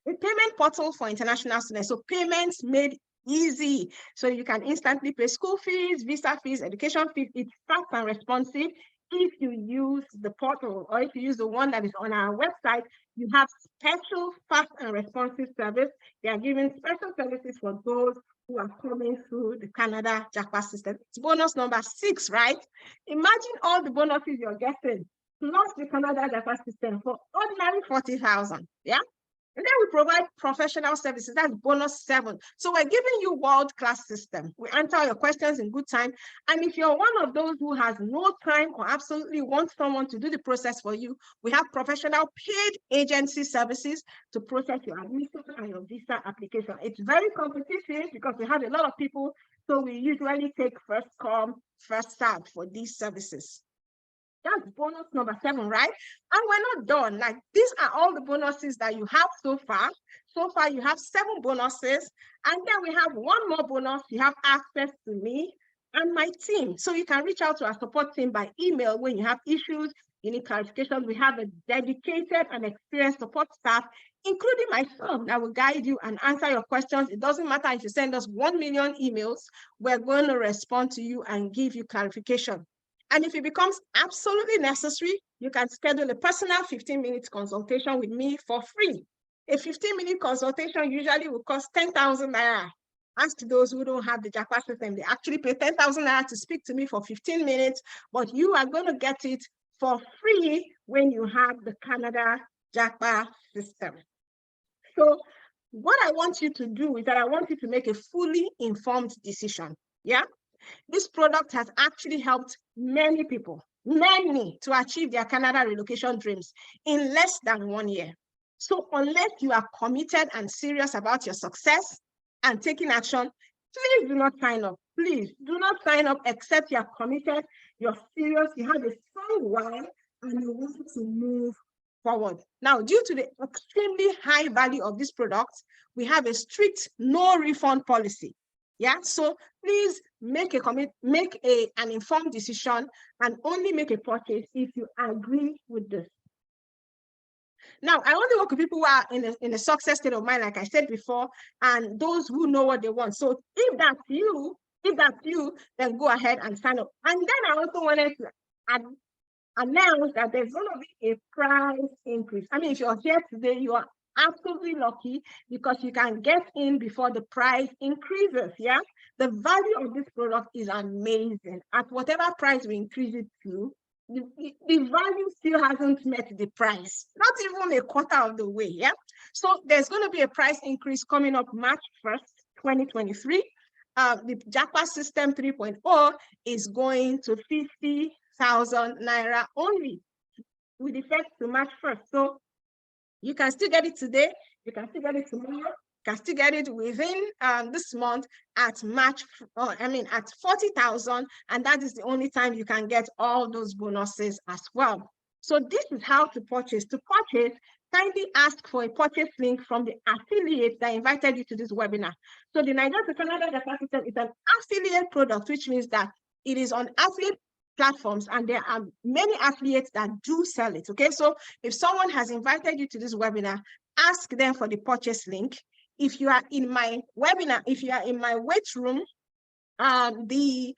a payment portal for international students. So payments made easy. So you can instantly pay school fees, visa fees, education fees. It's fast and responsive. If you use the portal, or if you use the one that is on our website, you have special fast and responsive service. They are giving special services for those who are coming through the Canada JAPA system. It's bonus number 6, right? Imagine all the bonuses you're getting, plus the Canada JAPA system for ordinary 40,000, yeah? And then we provide professional services. That's bonus 7. So we're giving you world-class system. We answer your questions in good time. And if you're one of those who has no time or absolutely wants someone to do the process for you, we have professional paid agency services to process your admission and your visa application. It's very competitive because we have a lot of people. So we usually take first come, first served for these services. That's bonus number 7, right? And we're not done. Like, these are all the bonuses that you have so far. So far, you have 7 bonuses. And then we have one more bonus. You have access to me and my team. So you can reach out to our support team by email when you have issues, you need clarifications. We have a dedicated and experienced support staff, including myself, that will guide you and answer your questions. It doesn't matter if you send us 1 million emails, we're going to respond to you and give you clarification. And if it becomes absolutely necessary, you can schedule a personal 15-minute consultation with me for free. A 15-minute consultation usually will cost 10,000 naira. Ask those who don't have the JAPA system, they actually pay 10,000 naira to speak to me for 15 minutes, but you are going to get it for free when you have the Canada JAPA system. So what I want you to do is that I want you to make a fully informed decision, yeah? This product has actually helped many people, many, to achieve their Canada relocation dreams in less than 1 year. So unless you are committed and serious about your success and taking action, please do not sign up. Please do not sign up except you are committed, you're serious, you have a strong why, and you want to move forward. Now, due to the extremely high value of this product, we have a strict no refund policy. Yeah, so please make an informed decision and only make a purchase if you agree with this. Now, I want to work with people who are in a success state of mind, like I said before, and those who know what they want. So if that's you, then go ahead and sign up. And then I also wanted to announce that there's going to be a price increase. I mean, if you're here today, you are absolutely lucky because you can get in before the price increases. Yeah, the value of this product is amazing. At whatever price we increase it to, the value still hasn't met the price, not even a quarter of the way. Yeah. So there's going to be a price increase coming up March 1st, 2023. The JAPA system 3.0 is going to 50,000 naira only with effect to March 1st. So you can still get it today, you can still get it tomorrow, you can still get it within this month at at 40,000, and that is the only time you can get all those bonuses as well. So this is how to purchase. To purchase, kindly ask for a purchase link from the affiliate that invited you to this webinar. So the Nigeria to Canada Data System is an affiliate product, which means that it is on affiliate platforms, and there are many affiliates that do sell it. Okay, so if someone has invited you to this webinar, ask them for the purchase link. If you are in my webinar, if you are in my wait room, the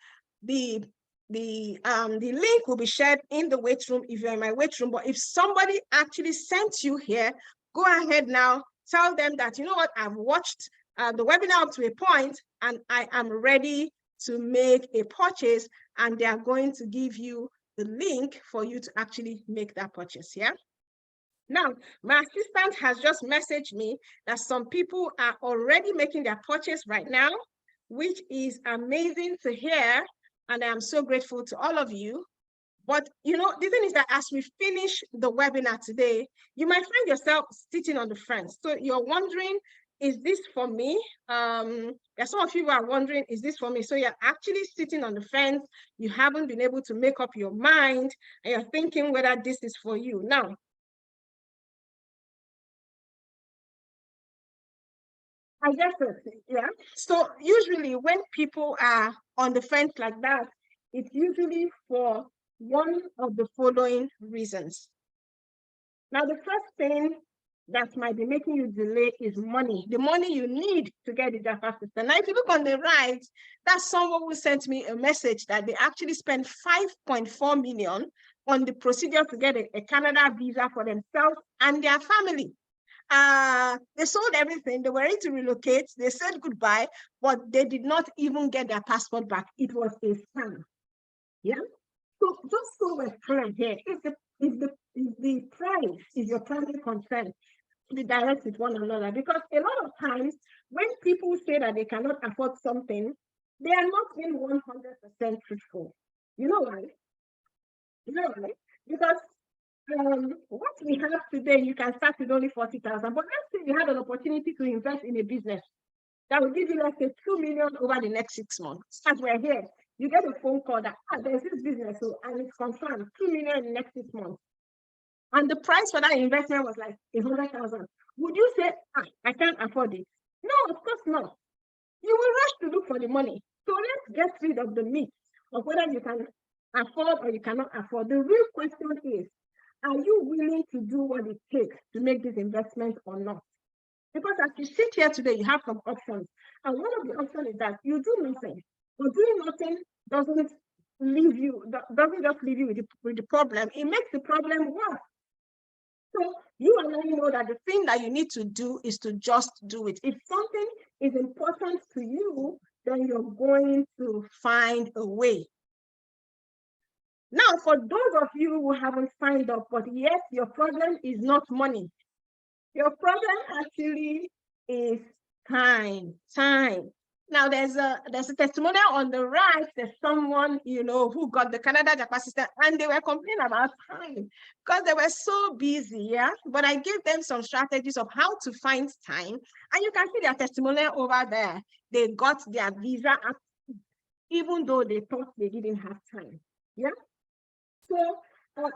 link will be shared in the wait room if you're in my wait room. But if somebody actually sent you here, go ahead now, tell them that, you know what, I've watched the webinar up to a point and I am ready to make a purchase, and they are going to give you the link for you to actually make that purchase. Yeah. Now, my assistant has just messaged me that some people are already making their purchase right now, which is amazing to hear. And I am so grateful to all of you. But, you know, the thing is that as we finish the webinar today, you might find yourself sitting on the fence. So you're wondering, is this for me? There's some of you who are wondering, is this for me? So you're actually sitting on the fence. You haven't been able to make up your mind, and you're thinking whether this is for you. Now, I guess, yeah. So usually when people are on the fence like that, it's usually for one of the following reasons. Now, the first thing that might be making you delay is money, the money you need to get the JAPA system. Now, if you look on the right, that's someone who sent me a message that they actually spent 5.4 million on the procedure to get a Canada visa for themselves and their family. They sold everything. They were ready to relocate. They said goodbye, but they did not even get their passport back. It was a scam. Yeah. So just so we're clear here, if the price is your primary concern, be direct with one another, because a lot of times when people say that they cannot afford something, they are not being 100% truthful. You know why? You know why? Because what we have today, you can start with only 40,000. But let's say you had an opportunity to invest in a business that will give you, let's say, 2 million over the next 6 months. As we're here, you get a phone call that there's this business, so and it's confirmed 2 million in the next 6 months. And the price for that investment was like 100,000. Would you say, I can't afford it? No, of course not. You will rush to look for the money. So let's get rid of the myth of whether you can afford or you cannot afford. The real question is, are you willing to do what it takes to make this investment or not? Because as you sit here today, you have some options. And one of the options is that you do nothing. But doing nothing doesn't just leave you with the problem. It makes the problem worse. So you already know that the thing that you need to do is to just do it. If something is important to you, then you're going to find a way. Now, for those of you who haven't signed up, but yes, your problem is not money. Your problem actually is time. Now, there's a testimonial on the right. There's someone, you know, who got the Canada JAPA system, and they were complaining about time because they were so busy, yeah? But I gave them some strategies of how to find time. And you can see their testimonial over there. They got their visa even though they thought they didn't have time, yeah? So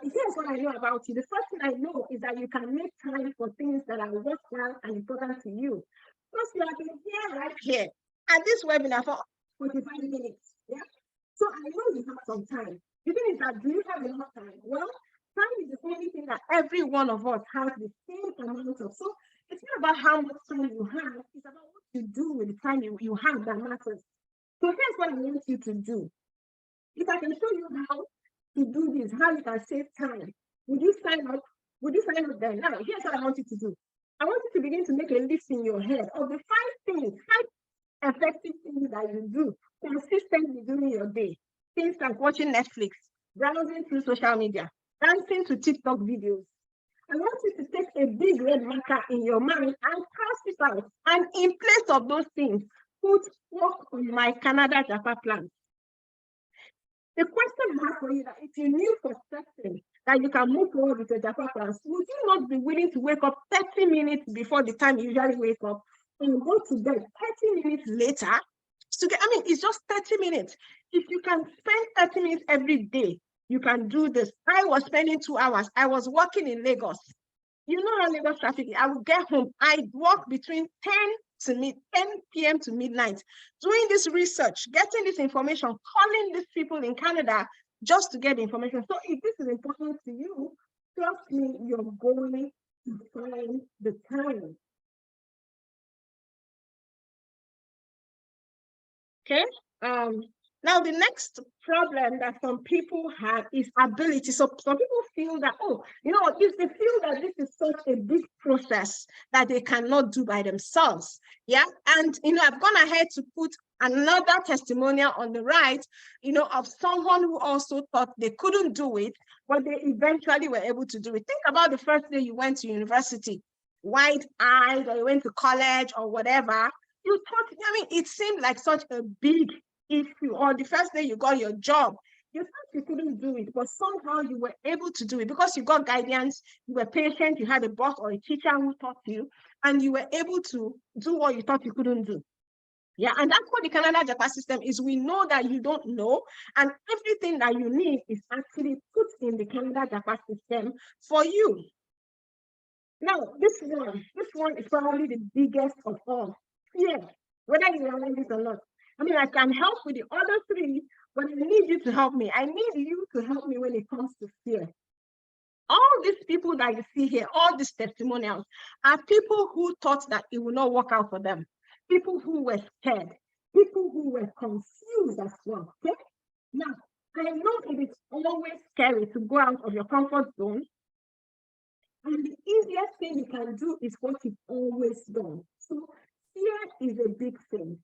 here's what I know about you. The first thing I know is that you can make time for things that are worthwhile and important to you. Because you have been here right here at this webinar for 45 minutes. Yeah. So I know you have some time. The thing is that, do you have enough time? Well, time is the only thing that every one of us has the same amount of. So it's not about how much time you have, it's about what you do with the time you have that matters. So here's what I want you to do. If I can show you how to do this, how you can save time, would you sign up? Would you sign up then? Now, here's what I want you to do. I want you to begin to make a list in your head of the 5 effective things that you do consistently during your day. Things like watching Netflix, browsing through social media, dancing to TikTok videos. I want you to take a big red marker in your mind and cross it out. And in place of those things, put work on my Canada Japan plan. The question I have for you that if you knew for certain that you can move forward with your Japan plans, would you not be willing to wake up 30 minutes before the time you usually wake up and go to bed 30 minutes later? It's just 30 minutes. If you can spend 30 minutes every day, you can do this. I was spending 2 hours. I was working in Lagos. You know how Lagos traffic is. I would get home. I walk between 10 p.m. to midnight, doing this research, getting this information, calling these people in Canada just to get the information. So if this is important to you, trust me, you're going to find the time. Okay. Now the next problem that some people have is ability. So some people feel that, if they feel that this is such a big process that they cannot do by themselves. Yeah. And, I've gone ahead to put another testimonial on the right, of someone who also thought they couldn't do it, but they eventually were able to do it. Think about the first day you went to university, wide-eyed, or you went to college or whatever. You thought, it seemed like such a big issue, or the first day you got your job, you thought you couldn't do it, but somehow you were able to do it because you got guidance, you were patient, you had a boss or a teacher who taught you, and you were able to do what you thought you couldn't do. Yeah, and that's what the Canada Japan system is. We know that you don't know, and everything that you need is actually put in the Canada Japan system for you. Now, this one is probably the biggest of all. Yeah, whether you realize this or not. I can help with the other three, but I need you to help me. I need you to help me when it comes to fear. All these people that you see here, all these testimonials, are people who thought that it would not work out for them. People who were scared. People who were confused as well. Okay? Now, I know it is always scary to go out of your comfort zone. And the easiest thing you can do is what you've always done. So fear is a big thing.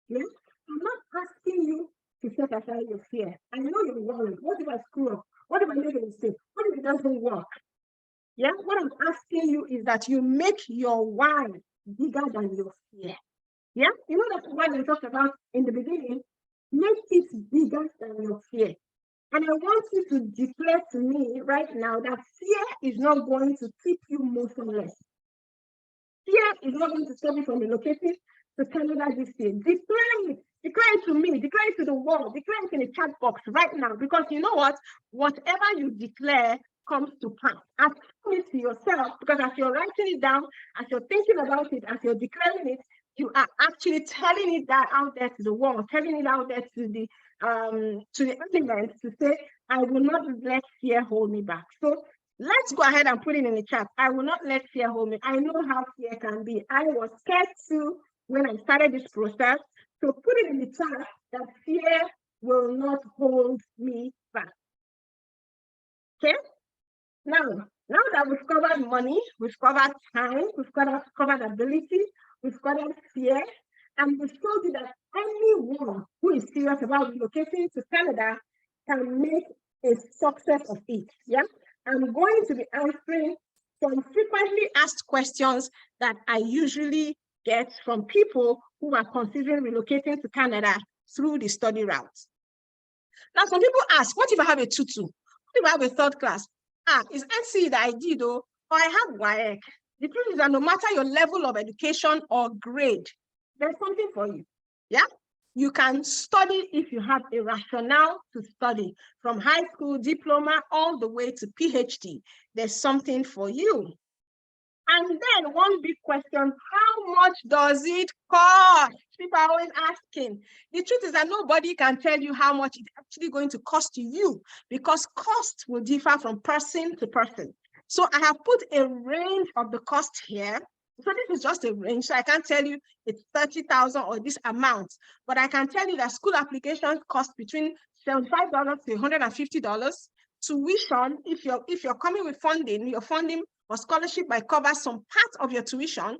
Yeah? I'm not asking you to set aside your fear. I know you're worried. What if I screw up? What if I make a mistake? What if it doesn't work? Yeah, what I'm asking you is that you make your why bigger than your fear. Yeah, that's what we talked about in the beginning. Make it bigger than your fear. And I want you to declare to me right now that fear is not going to keep you motionless. Fear is not going to stop you from relocating to Canada this year. Declare it to me, declare it to the world, declare it in the chat box right now, because you know what? Whatever you declare comes to pass. Ask it to yourself, because as you're writing it down, as you're thinking about it, as you're declaring it, you are actually telling it out there to the world, telling it out there to the elements to say, I will not let fear hold me back. So let's go ahead and put it in the chat. I will not let fear hold me. I know how fear can be. I was scared too when I started this process. So put it in the chat that fear will not hold me back. Okay? Now that we've covered money, we've covered time, we've covered ability, we've covered fear, and we've told you that anyone who is serious about relocating to Canada can make a success of it. Yeah? I'm going to be answering some frequently asked questions that I usually get from people who are considering relocating to Canada through the study route. Now, some people ask, what if I have a tutu? What if I have a third class? It's NC that I did, or I have WAEC. The truth is that no matter your level of education or grade, there's something for you. Yeah? You can study if you have a rationale to study, from high school diploma all the way to PhD. There's something for you. And then one big question, how much does it cost? People are always asking. The truth is that nobody can tell you how much it's actually going to cost you, because cost will differ from person to person. So I have put a range of the cost here. So this is just a range. So I can't tell you it's 30,000 or this amount, but I can tell you that school applications cost between $75 to $150. Tuition, if you're coming with funding, your funding or scholarship might cover some part of your tuition.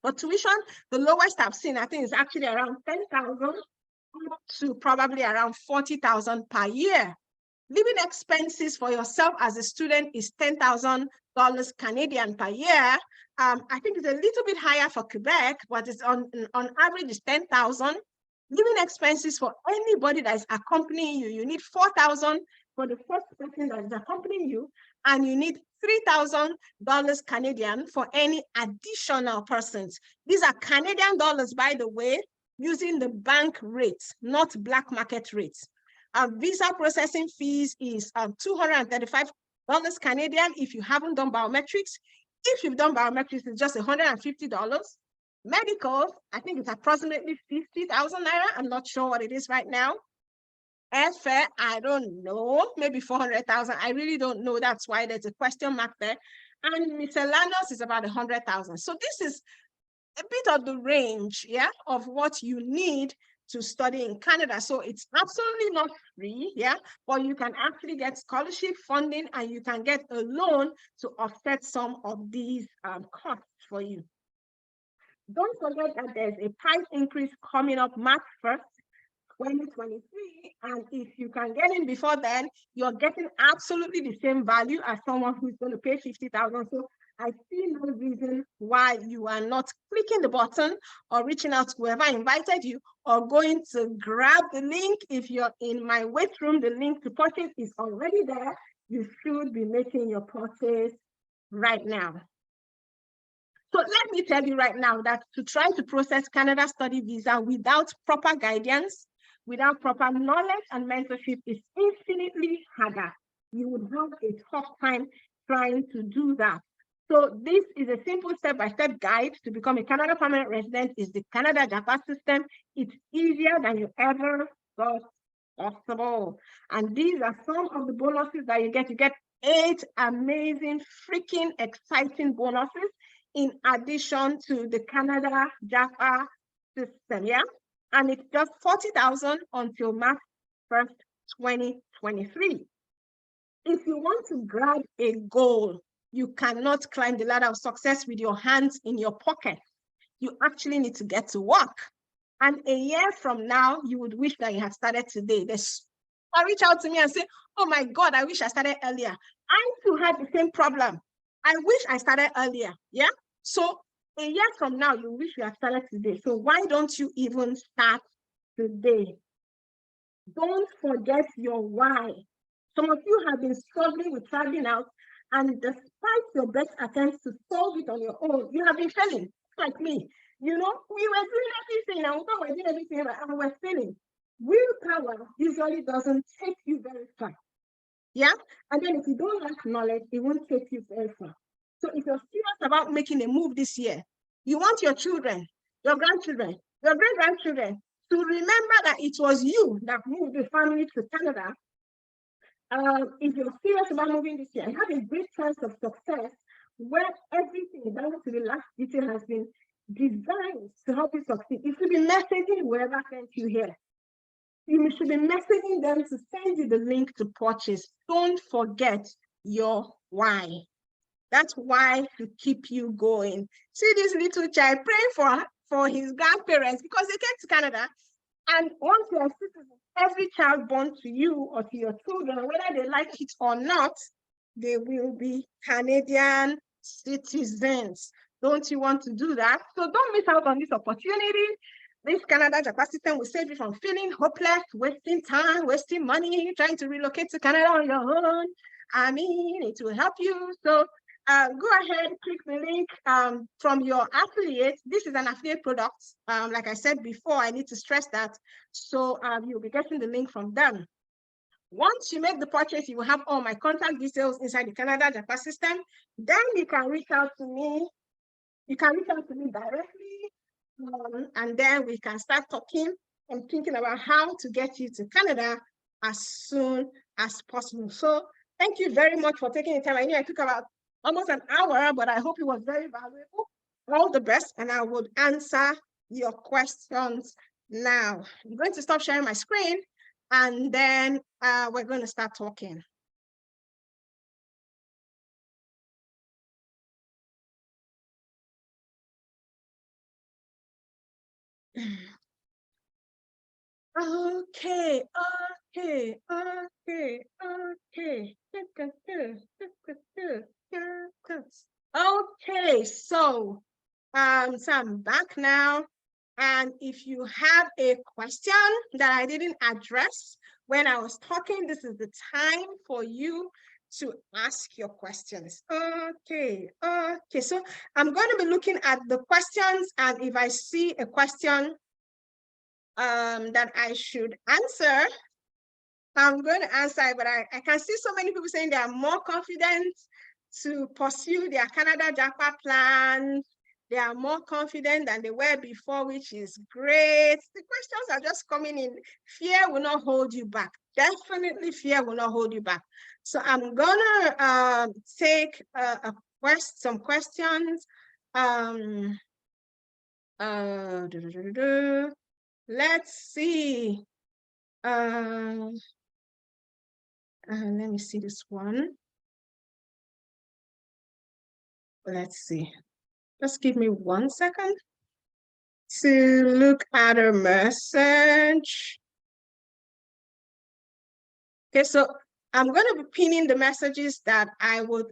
But tuition, the lowest I've seen, I think, is actually around 10,000 to probably around 40,000 per year. Living expenses for yourself as a student is $10,000 Canadian per year. I think it's a little bit higher for Quebec, but it's on average it's 10,000. Living expenses for anybody that is accompanying you, you need 4,000 for the first person that is accompanying you, and you need $3,000 Canadian for any additional persons. These are Canadian dollars, by the way, using the bank rates, not black market rates. Visa processing fees is $235 Canadian if you haven't done biometrics. If you've done biometrics, it's just $150. Medical, I think it's approximately 50,000 naira. I'm not sure what it is right now. Airfare, I don't know, maybe 400,000. I really don't know. That's why there's a question mark there. And miscellaneous is about 100,000. So this is a bit of the range, yeah, of what you need to study in Canada. So it's absolutely not free, yeah, but you can actually get scholarship funding and you can get a loan to offset some of these costs for you. Don't forget that there's a price increase coming up March 1st, 2023, and if you can get in before then, you're getting absolutely the same value as someone who's going to pay 50,000. So I see no reason why you are not clicking the button or reaching out to whoever invited you or going to grab the link. If you're in my wait room, the link to purchase is already there. You should be making your purchase right now. So let me tell you right now that to try to process Canada study visa without proper guidance, without proper knowledge and mentorship is infinitely harder. You would have a tough time trying to do that. So this is a simple step-by-step guide to become a Canada permanent resident. Is the Canada JAPA system. It's easier than you ever thought possible. And these are some of the bonuses that you get. You get 8 amazing, freaking exciting bonuses in addition to the Canada JAPA system, yeah? And it's just 40,000 until March 1st, 2023. If you want to grab a goal, you cannot climb the ladder of success with your hands in your pocket. You actually need to get to work. And a year from now, you would wish that you had started today. Or reach out to me and say, oh my God, I wish I started earlier. I too had the same problem. I wish I started earlier, yeah? So a year from now, you wish you had started today. So why don't you even start today? Don't forget your why. Some of you have been struggling with traveling out, and despite your best attempts to solve it on your own, you have been failing, like me. You know, we were doing everything, and we thought we were doing everything, and we're failing. Willpower usually doesn't take you very far. Yeah? And then if you don't lack knowledge, it won't take you very far. So if you're serious about making a move this year, you want your children, your grandchildren, your great-grandchildren to remember that it was you that moved the family to Canada. If you're serious about moving this year, you have a great chance of success where everything down to the last detail has been designed to help you succeed. You should be messaging whoever sent you here. You should be messaging them to send you the link to purchase. Don't forget your why. That's why to keep you going. See this little child praying for his grandparents because they came to Canada. And once you are citizens, every child born to you or to your children, whether they like it or not, they will be Canadian citizens. Don't you want to do that? So don't miss out on this opportunity. This Canada JAPA system will save you from feeling hopeless, wasting time, wasting money, trying to relocate to Canada on your own. I mean, it will help you. So go ahead, click the link from your affiliate. This is an affiliate product. Like I said before, I need to stress that. So you'll be getting the link from them. Once you make the purchase, you will have all my contact details inside the Canada JAPA system. Then you can reach out to me. You can reach out to me directly, and then we can start talking and thinking about how to get you to Canada as soon as possible. So thank you very much for taking the time. I knew I took about almost an hour, but I hope it was very valuable. All the best, and I would answer your questions now. I'm going to stop sharing my screen, and then we're going to start talking. Okay. Okay, okay, okay. Okay, so I'm back now. And if you have a question that I didn't address when I was talking, this is the time for you to ask your questions. Okay, okay. So I'm going to be looking at the questions, and if I see a question that I should answer, I'm going to answer it, but I can see so many people saying they are more confident to pursue their Canada JAPA plan. They are more confident than they were before, which is great. The questions are just coming in. Fear will not hold you back. Definitely fear will not hold you back. So I'm going to take some questions. Let's see. Let me see this one. Let's see. Just give me 1 second to look at a message. Okay, so I'm going to be pinning the messages that I would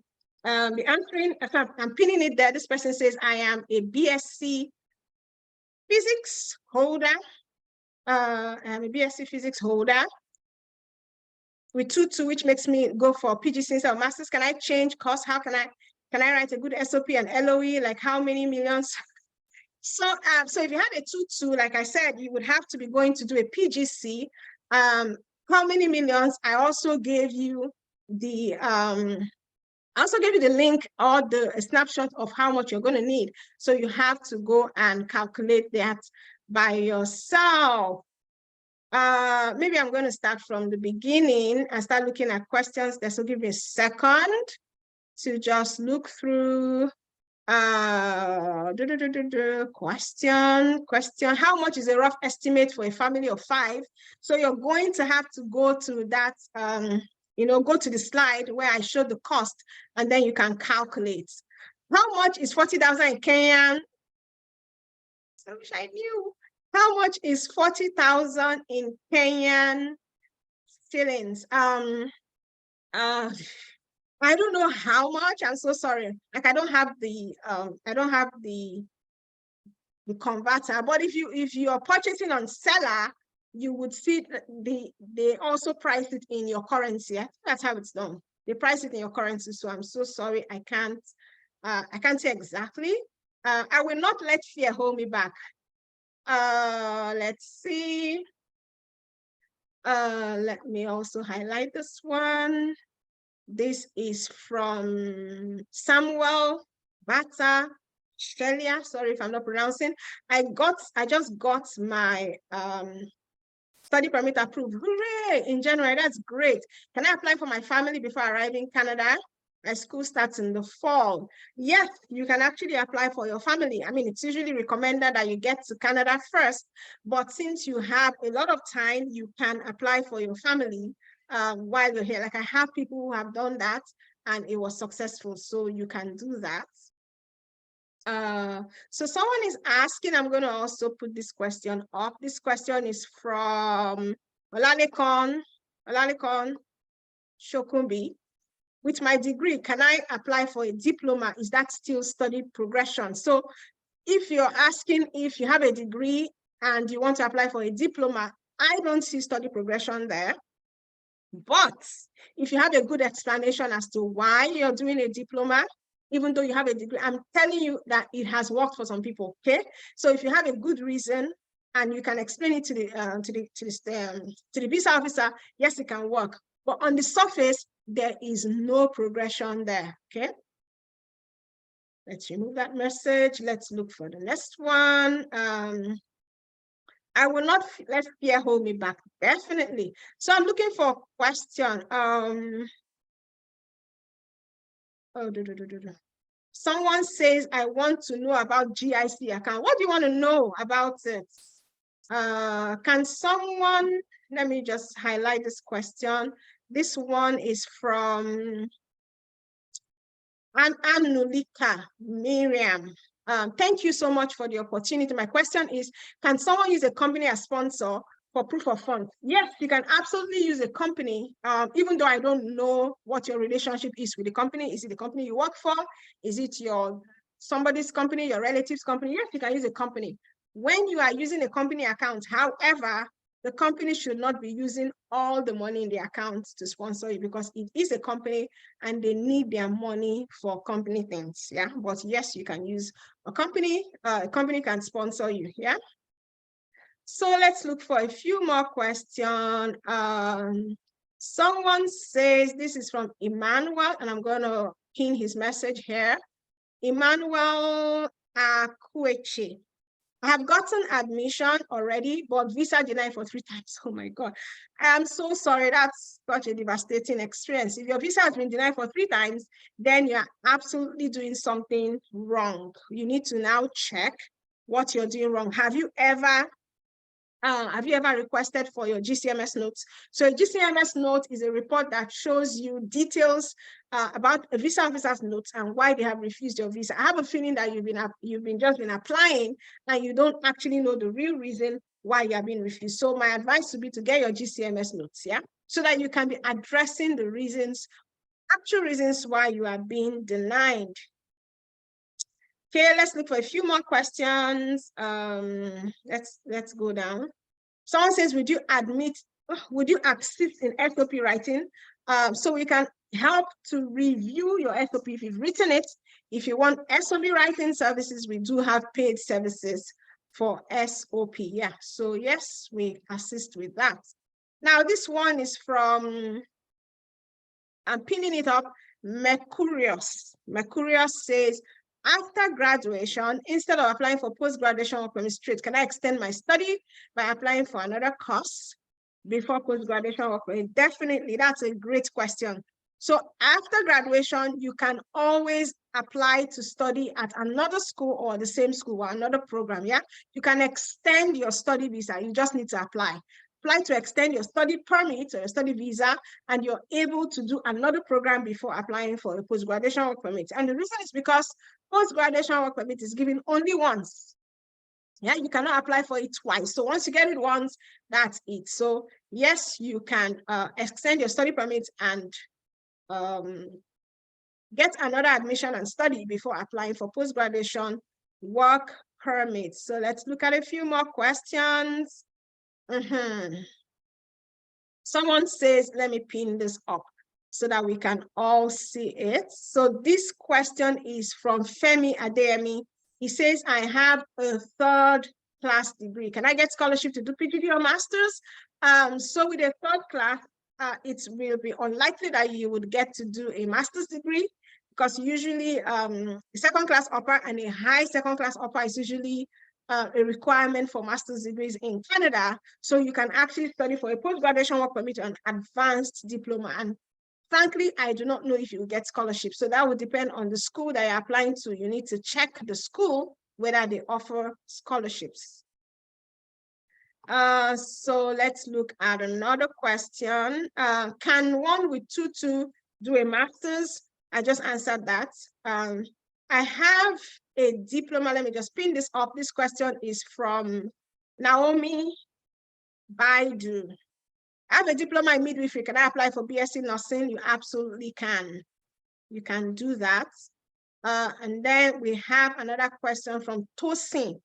be answering. I'm pinning it there. This person says, I am a BSc physics holder. I'm a BSc physics holder with 2-2, which makes me go for PGC instead of masters. Can I change course? How can I write a good SOP and LOE? Like how many millions? So, so if you had a 2-2, like I said, you would have to be going to do a PGC. How many millions? I also gave you the link or the snapshot of how much you're going to need. So you have to go and calculate that by yourself. Maybe I'm going to start from the beginning and start looking at questions. This will give me a second to just look through. Question. How much is a rough estimate for a family of 5? So you're going to have to go to that, go to the slide where I showed the cost, and then you can calculate. How much is 40,000 in Kenyan? I wish I knew. How much is 40,000 in Kenyan shillings? I don't know how much. I'm so sorry. Like I don't have the converter. But if you are purchasing on seller, you would see they also price it in your currency. I think that's how it's done. They price it in your currency. So I'm so sorry. I can't say exactly. I will not let fear hold me back. Let's see. Let me also highlight this one. This is from Samuel Bata, Australia. Sorry if I'm not pronouncing. I just got my study permit approved. Hooray! In January, that's great. Can I apply for my family before arriving in Canada? My school starts in the fall. Yes, you can actually apply for your family. I mean, it's usually recommended that you get to Canada first, but since you have a lot of time, you can apply for your family while you're here. Like I have people who have done that and it was successful, so you can do that. So someone is asking, I'm going to also put this question up. This question is from Olalekon Shokumbi. With my degree, can I apply for a diploma? Is that still study progression? So if you're asking if you have a degree and you want to apply for a diploma, I don't see study progression there. But if you have a good explanation as to why you're doing a diploma, even though you have a degree, I'm telling you that it has worked for some people, okay? So if you have a good reason and you can explain it to the visa officer, yes, it can work. But on the surface, there is no progression there, okay? Let's remove that message. Let's look for the next one. I will not let fear hold me back, definitely. So I'm looking for a question. Someone says, I want to know about GIC account. What do you want to know about it? Can someone, let me just highlight this question. This one is from Anulika Miriam. Thank you so much for the opportunity. My question is, can someone use a company as sponsor for proof of funds. Yes, you can absolutely use a company, even though I don't know what your relationship is with the company. Is it the company you work for? Is it somebody's company, your relative's company? Yes, you can use a company. When you are using a company account, however, the company should not be using all the money in the account to sponsor you, because it is a company and they need their money for company things. Yeah, but yes, you can use a company can sponsor you. Yeah. So let's look for a few more questions. Someone says, this is from Emmanuel, and I'm going to pin his message here. Emmanuel Akwechi. I have gotten admission already, but visa denied for 3 times. Oh my God. I am so sorry. That's such a devastating experience. If your visa has been denied for 3 times, then you're absolutely doing something wrong. You need to now check what you're doing wrong. Have you ever requested for your GCMS notes? So a GCMS note is a report that shows you details about a visa officer's notes and why they have refused your visa. I have a feeling that you've been applying and you don't actually know the real reason why you are being refused. So my advice would be to get your GCMS notes, yeah, so that you can be addressing the actual reasons why you are being denied. Okay, let's look for a few more questions. Let's go down. Someone says, would you assist in SOP writing? So we can help to review your SOP if you've written it. If you want SOP writing services, we do have paid services for SOP. Yeah, so yes, we assist with that. Now, this one is from, I'm pinning it up, Mercurius. Mercurius says, after graduation, instead of applying for post-graduation work permit straight, can I extend my study by applying for another course before post-graduation work permit? Definitely, that's a great question. So after graduation, you can always apply to study at another school or the same school or another program, yeah? You can extend your study visa, you just need to apply to extend your study permit or your study visa, and you're able to do another program before applying for a post-graduation work permit. And the reason is because post-graduation work permit is given only once. Yeah, you cannot apply for it twice. So once you get it once, that's it. So yes, you can extend your study permit and get another admission and study before applying for post-graduation work permit. So let's look at a few more questions. Someone says, let me pin this up so that we can all see it. So this question is from Femi Adeyemi. He says, I have a 3rd class degree. Can I get scholarship to do PhD or master's? So with a 3rd class, it will be unlikely that you would get to do a master's degree, because usually a 2nd class upper and a high 2nd class upper is usually a requirement for master's degrees in Canada. So you can actually study for a post-graduation work permit and advanced diploma. And frankly, I do not know if you will get scholarship. So that would depend on the school that you're applying to. You need to check the school whether they offer scholarships. So let's look at another question. Can one with 2-2 do a master's? I just answered that. I have a diploma. Let me just pin this up. This question is from Naomi Baidu. I have a diploma in midwifery. Can I apply for BSc nursing? You absolutely can. You can do that. And then we have another question from Tosin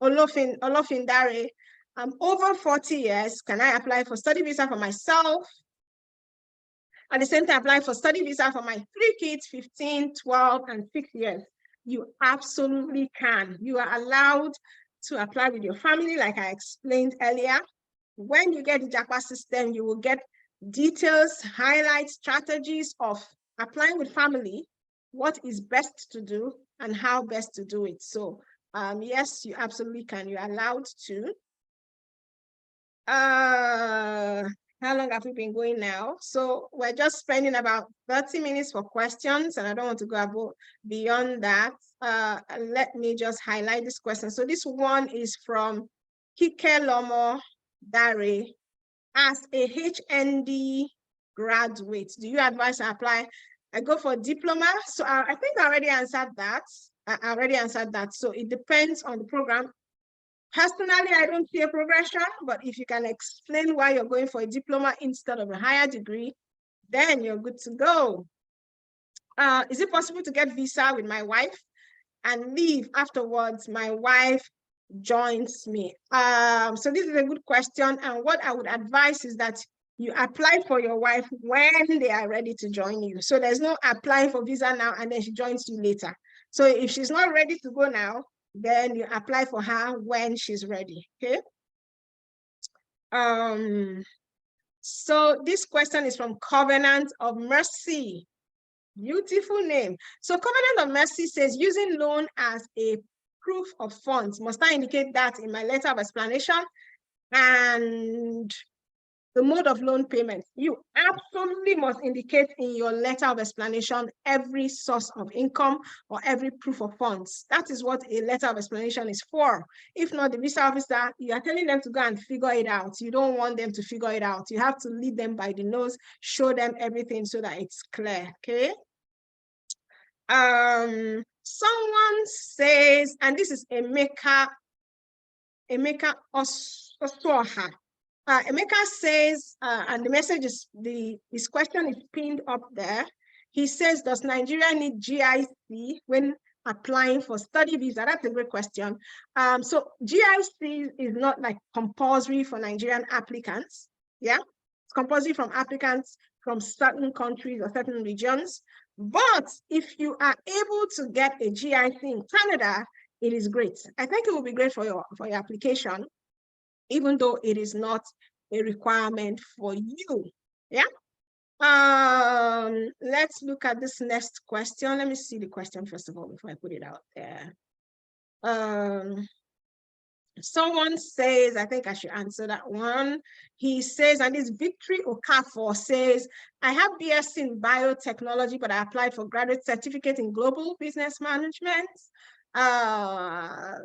Olofindare. I'm over 40 years. Can I apply for study visa for myself? At the same time, apply for study visa for my 3 kids, 15, 12, and 6 years. You absolutely can. You are allowed to apply with your family, like I explained earlier. When you get the JAPA system, you will get details, highlights, strategies of applying with family, what is best to do, and how best to do it. So yes, you absolutely can. You're allowed to. How long have we been going now? So we're just spending about 30 minutes for questions, and I don't want to go beyond that. Let me just highlight this question. So this one is from Kike Lomo Dare. As a HND graduate, do you advise I apply? I go for diploma. So I think I already answered that. I already answered that. So it depends on the program. Personally, I don't see a progression, but if you can explain why you're going for a diploma instead of a higher degree, then you're good to go. Is it possible to get visa with my wife and leave afterwards? My wife joins me. So this is a good question. And what I would advise is that you apply for your wife when they are ready to join you. So there's no applying for visa now and then she joins you later. So if she's not ready to go now, then you apply for her when she's ready, okay? So this question is from Covenant of Mercy. Beautiful name. So Covenant of Mercy says, using loan as a proof of funds. Must I indicate that in my letter of explanation? And the mode of loan payment. You absolutely must indicate in your letter of explanation every source of income or every proof of funds. That is what a letter of explanation is for. If not, the visa officer, you are telling them to go and figure it out. You don't want them to figure it out. You have to lead them by the nose, show them everything so that it's clear, okay? Someone says, and this is Emeka Osoha. Emeka says, and the message is, his question is pinned up there. He says, does Nigeria need GIC when applying for study visa? That's a great question. So GIC is not like compulsory for Nigerian applicants. Yeah, it's compulsory from applicants from certain countries or certain regions. But if you are able to get a GIC in Canada, it is great. I think it will be great for your application, even though it is not a requirement for you. Yeah. Let's look at this next question. Let me see the question first of all before I put it out there. Someone says, I think I should answer that one. He says, and this Victory Okafor says, I have BSc in biotechnology, but I applied for graduate certificate in global business management. After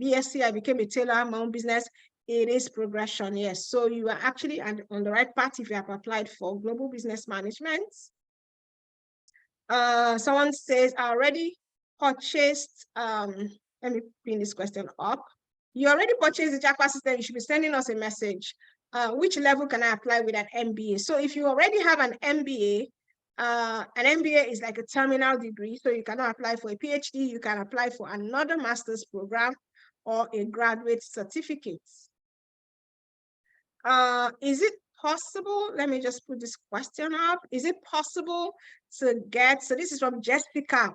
BSc, I became a tailor, my own business. It is progression, yes. So you are actually on the right path if you have applied for global business management. Someone says, I already purchased, let me pin this question up. You already purchased the JAPA system, you should be sending us a message. Which level can I apply with an MBA? So if you already have an MBA is like a terminal degree, so you cannot apply for a PhD, you can apply for another master's program or a graduate certificate. Is it possible, let me just put this question up, is it possible to get, so this is from Jessica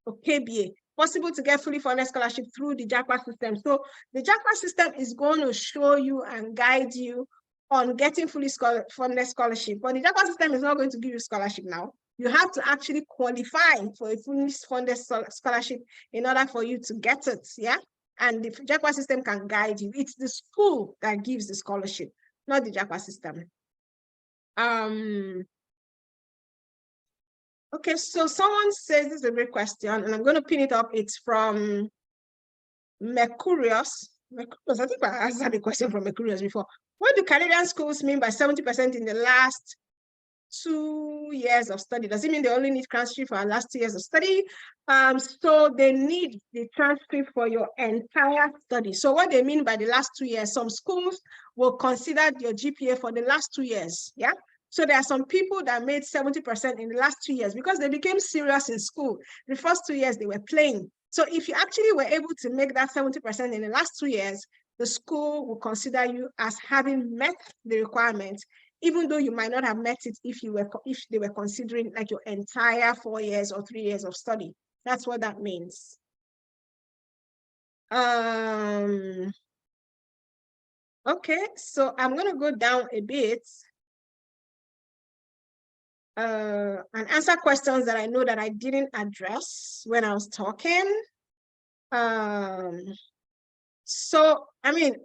Okebie, possible to get fully funded scholarship through the JAPA system? So the JAPA system is going to show you and guide you on getting fully funded scholarship, but the JAPA system is not going to give you scholarship now. You have to actually qualify for a fully funded scholarship in order for you to get it, yeah? And the JAPA system can guide you. It's the school that gives the scholarship, not the JAPA system. Okay, so someone says, this is a great question, and I'm going to pin it up. It's from Mercurius. I think I answered the question from Mercurius before. What do Canadian schools mean by 70% in the last 2 years of study? Does it mean they only need transcript for our last 2 years of study? So they need the transcript for your entire study. So what they mean by the last 2 years, some schools will consider your GPA for the last 2 years, yeah? So there are some people that made 70% in the last 2 years because they became serious in school. The first 2 years they were playing. So if you actually were able to make that 70% in the last 2 years, the school will consider you as having met the requirement, even though you might not have met it if they were considering like your entire 4 years or 3 years of study. That's what that means. Okay, so I'm going to go down a bit and answer questions that I know that I didn't address when I was talking. So, I mean,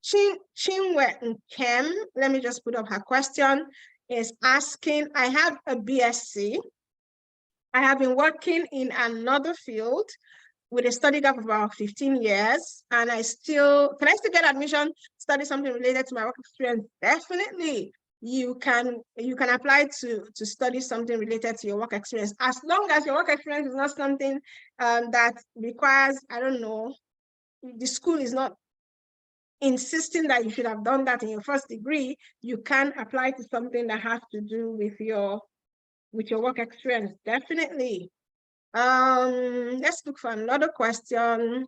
Chinwe Nkem, let me just put up her question, is asking, I have a BSc. I have been working in another field with a study gap of about 15 years, and can I still get admission, study something related to my work experience? Definitely. You can apply to study something related to your work experience, as long as your work experience is not something that requires, I don't know, the school is not insisting that you should have done that in your first degree, you can apply to something that has to do with your work experience. Definitely. Let's look for another question.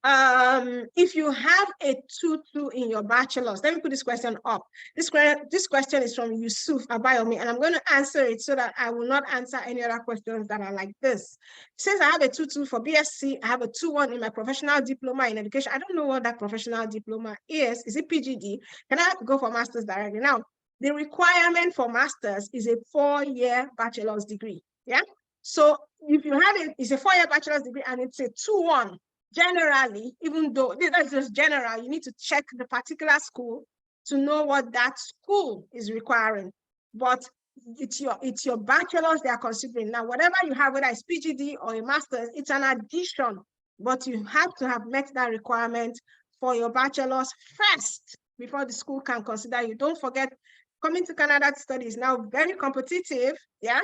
If you have a 2-2 in your bachelor's, let me put this question up. This question is from Yusuf Abayomi, and I'm going to answer it so that I will not answer any other questions that are like this. It says I have a 2-2 for BSc. I have a 2-1 in my professional diploma in education. I don't know what that professional diploma is. Is it PGD? Can I go for master's directly? Now, the requirement for master's is a 4-year bachelor's degree. Yeah. So if you have it, it's a 4-year bachelor's degree and it's a 2-1. Generally, even though that's just general, you need to check the particular school to know what that school is requiring. But it's your bachelor's they are considering. Now, whatever you have, whether it's PGD or a master's, it's an addition, but you have to have met that requirement for your bachelor's first before the school can consider you. Don't forget, coming to Canada to study is now very competitive, yeah?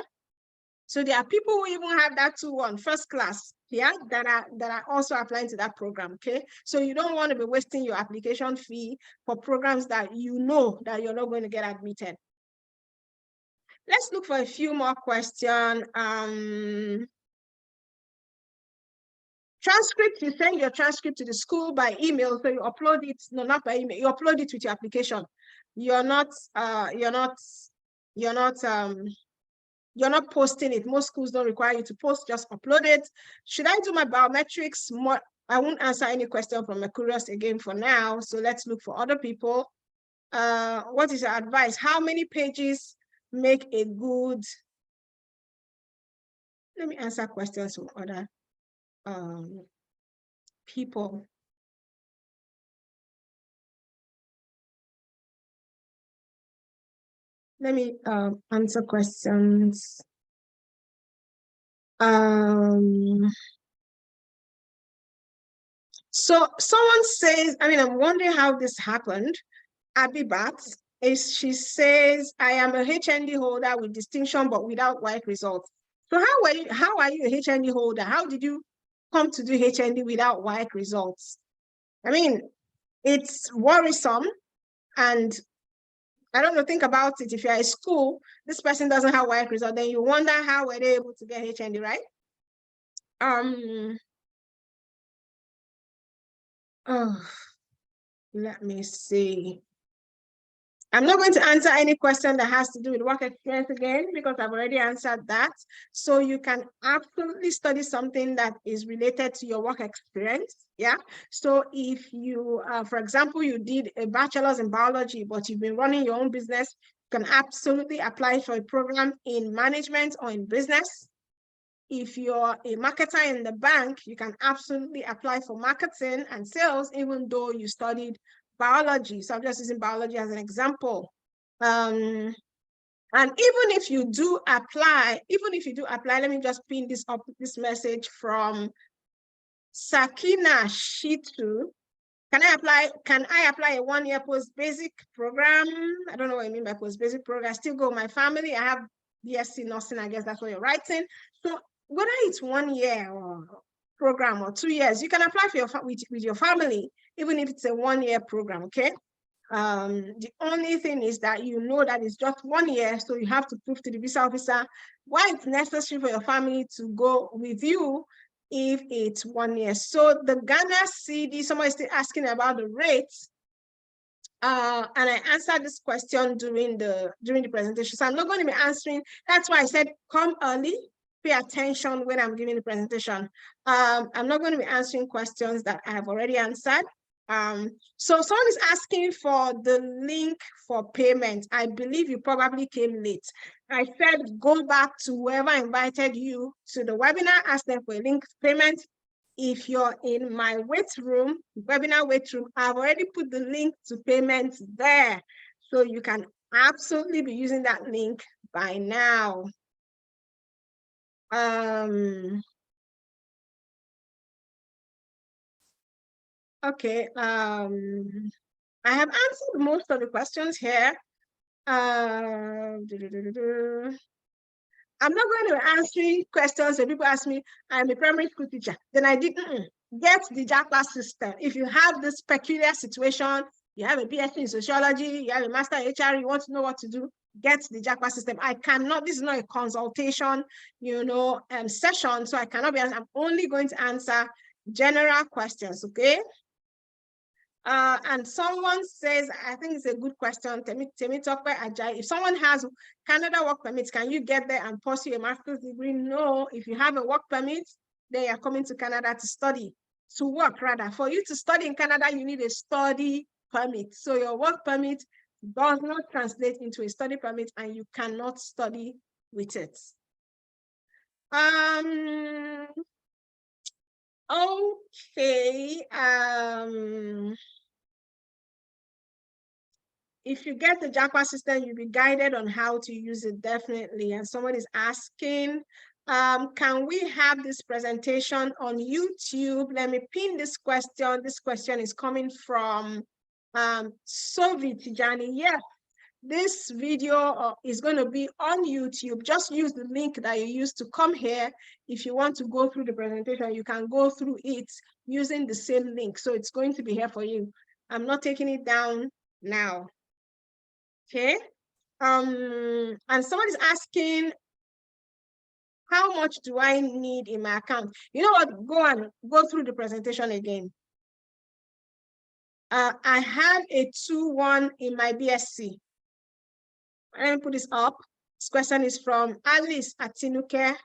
So there are people who even have that 2-1 first class, yeah, that are also applying to that program, okay? So you don't want to be wasting your application fee for programs that you know that you're not going to get admitted. Let's look for a few more questions. Transcript, you send your transcript to the school by email, so you upload it, no, not by email, you upload it with your application. You're not posting it. Most schools don't require you to post, just upload it. Should I do my biometrics more? I won't answer any question from Mercurius again for now. So let's look for other people. What is your advice? How many pages make a good? Let me answer questions from other people. Let me answer questions. So someone says, I mean, I'm wondering how this happened. Abibat, she says, I am a HND holder with distinction, but without white results. So how are you a HND holder? How did you come to do HND without white results? I mean, it's worrisome. And I don't know, think about it. If you're at school, this person doesn't have white results, then you wonder how were they able to get HND, right? Oh, let me see. I'm not going to answer any question that has to do with work experience again, because I've already answered that. So you can absolutely study something that is related to your work experience. Yeah. So if you, for example, you did a bachelor's in biology, but you've been running your own business, you can absolutely apply for a program in management or in business. If you're a marketer in the bank, you can absolutely apply for marketing and sales, even though you studied biology. So I'm just using biology as an example. And even if you do apply, let me just pin this up, this message from Sakina Shitu. Can I apply a 1-year post-basic program? I don't know what I mean by post-basic program. I still go with my family. I have BSc nursing, I guess that's what you're writing. So whether it's 1 year or program or 2 years, you can apply for with your family, even if it's a 1-year program, okay? The only thing is that you know that it's just 1 year, so you have to prove to the visa officer why it's necessary for your family to go with you if it's 1 year. So the Ghana CD, someone is still asking about the rates. And I answered this question during the presentation. So I'm not going to be answering. That's why I said come early, pay attention when I'm giving the presentation. I'm not going to be answering questions that I have already answered. So someone is asking for the link for payment. I believe you probably came late. I said go back to whoever invited you to the webinar, ask them for a link to payment. If you're in my webinar wait room, I've already put the link to payment there. So you can absolutely be using that link by now. Okay, I have answered most of the questions here. I'm not going to be answering questions when people ask me, I'm a primary school teacher. Then I didn't. get the JAPA system. If you have this peculiar situation, you have a PhD in sociology, you have a master in HR, you want to know what to do, get the JAPA system. I cannot, this is not a consultation, session, so I cannot be, I'm only going to answer general questions, okay? And someone says, I think it's a good question, if someone has Canada work permit, can you get there and pursue a master's degree? No, if you have a work permit, they are coming to Canada to study, to work rather. For you to study in Canada, you need a study permit. So your work permit does not translate into a study permit and you cannot study with it. Okay. If you get the JAPA system, you'll be guided on how to use it, definitely. And someone is asking, can we have this presentation on YouTube? Let me pin this question. This question is coming from Sovi Tijani. Yes, this video is going to be on YouTube. Just use the link that you used to come here. If you want to go through the presentation, you can go through it using the same link. So it's going to be here for you. I'm not taking it down now. Okay. And someone is asking, how much do I need in my account? You know what? Go through the presentation again. I have a 2-1 in my BSc. Let me put this up. This question is from Alice Atinuke.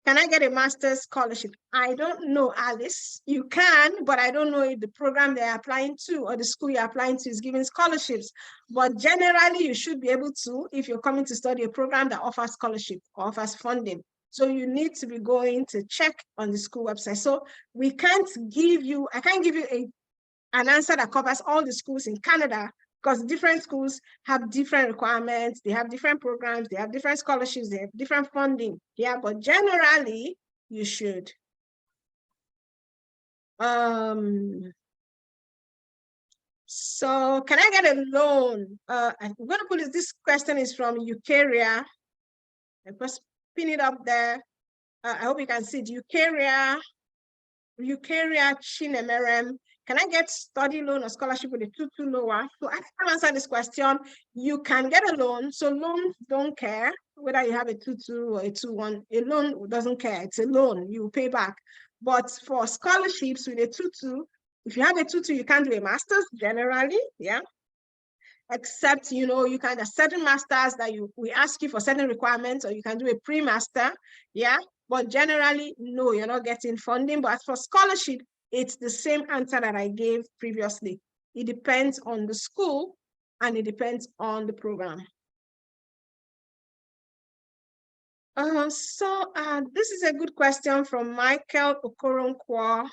Can I get a master's scholarship? I don't know, Alice. You can, but I don't know if the program they're applying to or the school you're applying to is giving scholarships. But generally, you should be able to if you're coming to study a program that offers scholarship or offers funding. So you need to be going to check on the school website. So I can't give you an answer that covers all the schools in Canada, because different schools have different requirements, they have different programs, they have different scholarships, they have different funding. Yeah, but generally, you should. So can I get a loan? I'm going to put this question is from Eukarya. I just pin it up there. I hope you can see it. Eukarya Chinemerem. Can I get study loan or scholarship with a 2-2 lower? So I can answer this question. You can get a loan. So loans don't care whether you have a 2-2 or a 2-1. A loan doesn't care. It's a loan. You pay back. But for scholarships with a 2-2, if you have a 2-2, you can't do a master's generally. Yeah. Except, you can, there's certain masters that we ask you for certain requirements, or you can do a pre-master. Yeah. But generally, no, you're not getting funding. But as for scholarship, it's the same answer that I gave previously. It depends on the school and it depends on the program. This is a good question from Michael Okoronkwo.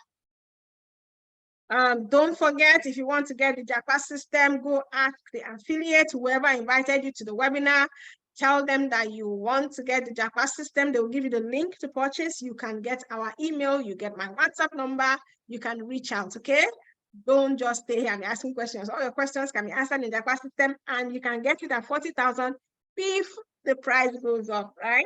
Don't forget, if you want to get the JAPA system, go ask the affiliate, whoever invited you to the webinar. Tell them that you want to get the JAPA system. They will give you the link to purchase. You can get our email. You get my WhatsApp number. You can reach out, okay? Don't just stay here and be asking questions. All your questions can be answered in the JAPA system, and you can get it at 40,000 if the price goes up, right?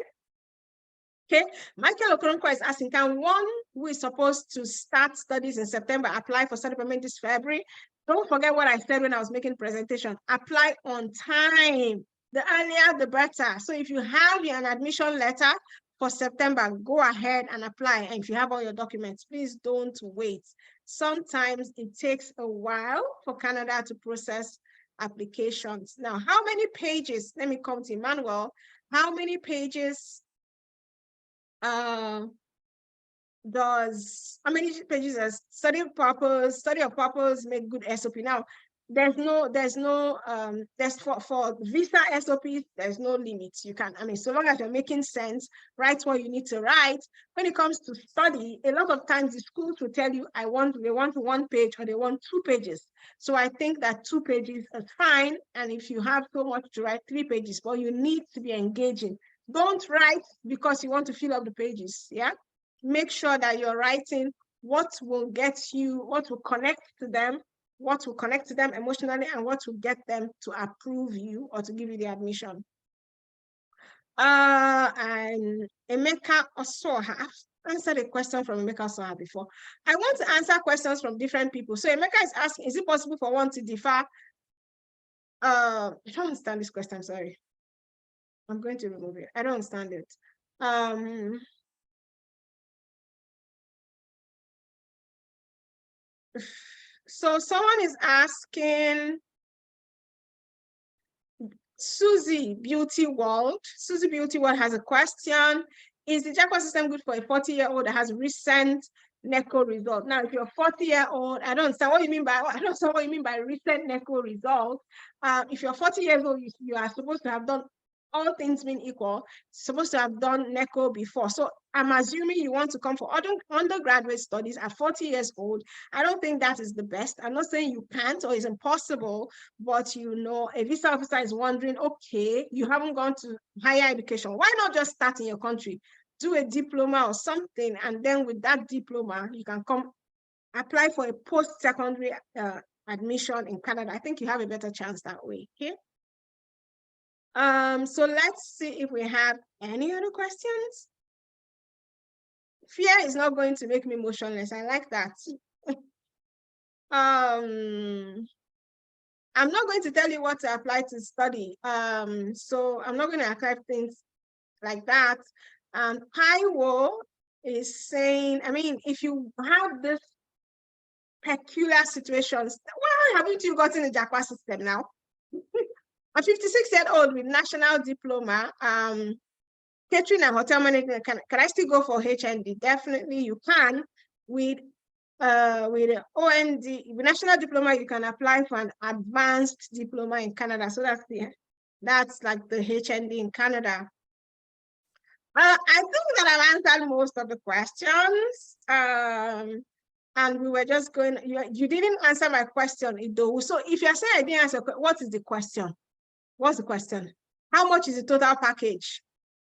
Okay, Michael Okoronkwo is asking, can one who is supposed to start studies in September apply for study permit this February? Don't forget what I said when I was making presentation. Apply on time. The earlier, the better. So if you have an admission letter for September, go ahead and apply. And if you have all your documents, please don't wait. Sometimes it takes a while for Canada to process applications. Now, how many pages? Let me come to Emmanuel. How many pages does study of purpose make good SOP? Now, there's for visa SOPs, there's no limits. You can, so long as you're making sense, write what you need to write. When it comes to study, a lot of times the schools will tell you, they want 1 page or they want 2 pages. So I think that 2 pages is fine. And if you have so much to write, 3 pages, but you need to be engaging. Don't write because you want to fill up the pages, yeah? Make sure that you're writing what will get you, what will connect to them emotionally, and what will get them to approve you or to give you the admission. And Emeka also answered a question from Emeka Soha before. I want to answer questions from different people. So Emeka is asking, is it possible for one to defer? I don't understand this question, sorry. I'm going to remove it. I don't understand it. So someone is asking, Susie Beauty World. Susie Beauty World has a question. Is the JAPA system good for a 40-year-old that has recent NECO result? Now, if you're 40-year-old, I don't understand what you mean by recent NECO result. If you're 40 years old, you are supposed to have done, all things being equal, supposed to have done NECO before. So I'm assuming you want to come for undergraduate studies at 40 years old. I don't think that is the best. I'm not saying you can't or it's impossible, but you know, a visa officer is wondering, okay, you haven't gone to higher education. Why not just start in your country? Do a diploma or something, and then with that diploma, you can come apply for a post-secondary admission in Canada. I think you have a better chance that way, okay? So let's see if we have any other questions. Fear is not going to make me motionless. I like that. I'm not going to tell you what to apply to study. So I'm not going to archive things like that. Paiwo is saying, I mean, if you have this peculiar situations, why haven't you gotten a JAPA system now? A 56-year-old with national diploma, catering and hotel management, can I still go for HND? Definitely you can. With OND, with national diploma, you can apply for an advanced diploma in Canada. So that's like the HND in Canada. I think that I've answered most of the questions. And we were just going, you didn't answer my question, Ido. So if you're saying I didn't answer, what is the question? What's the question? How much is the total package?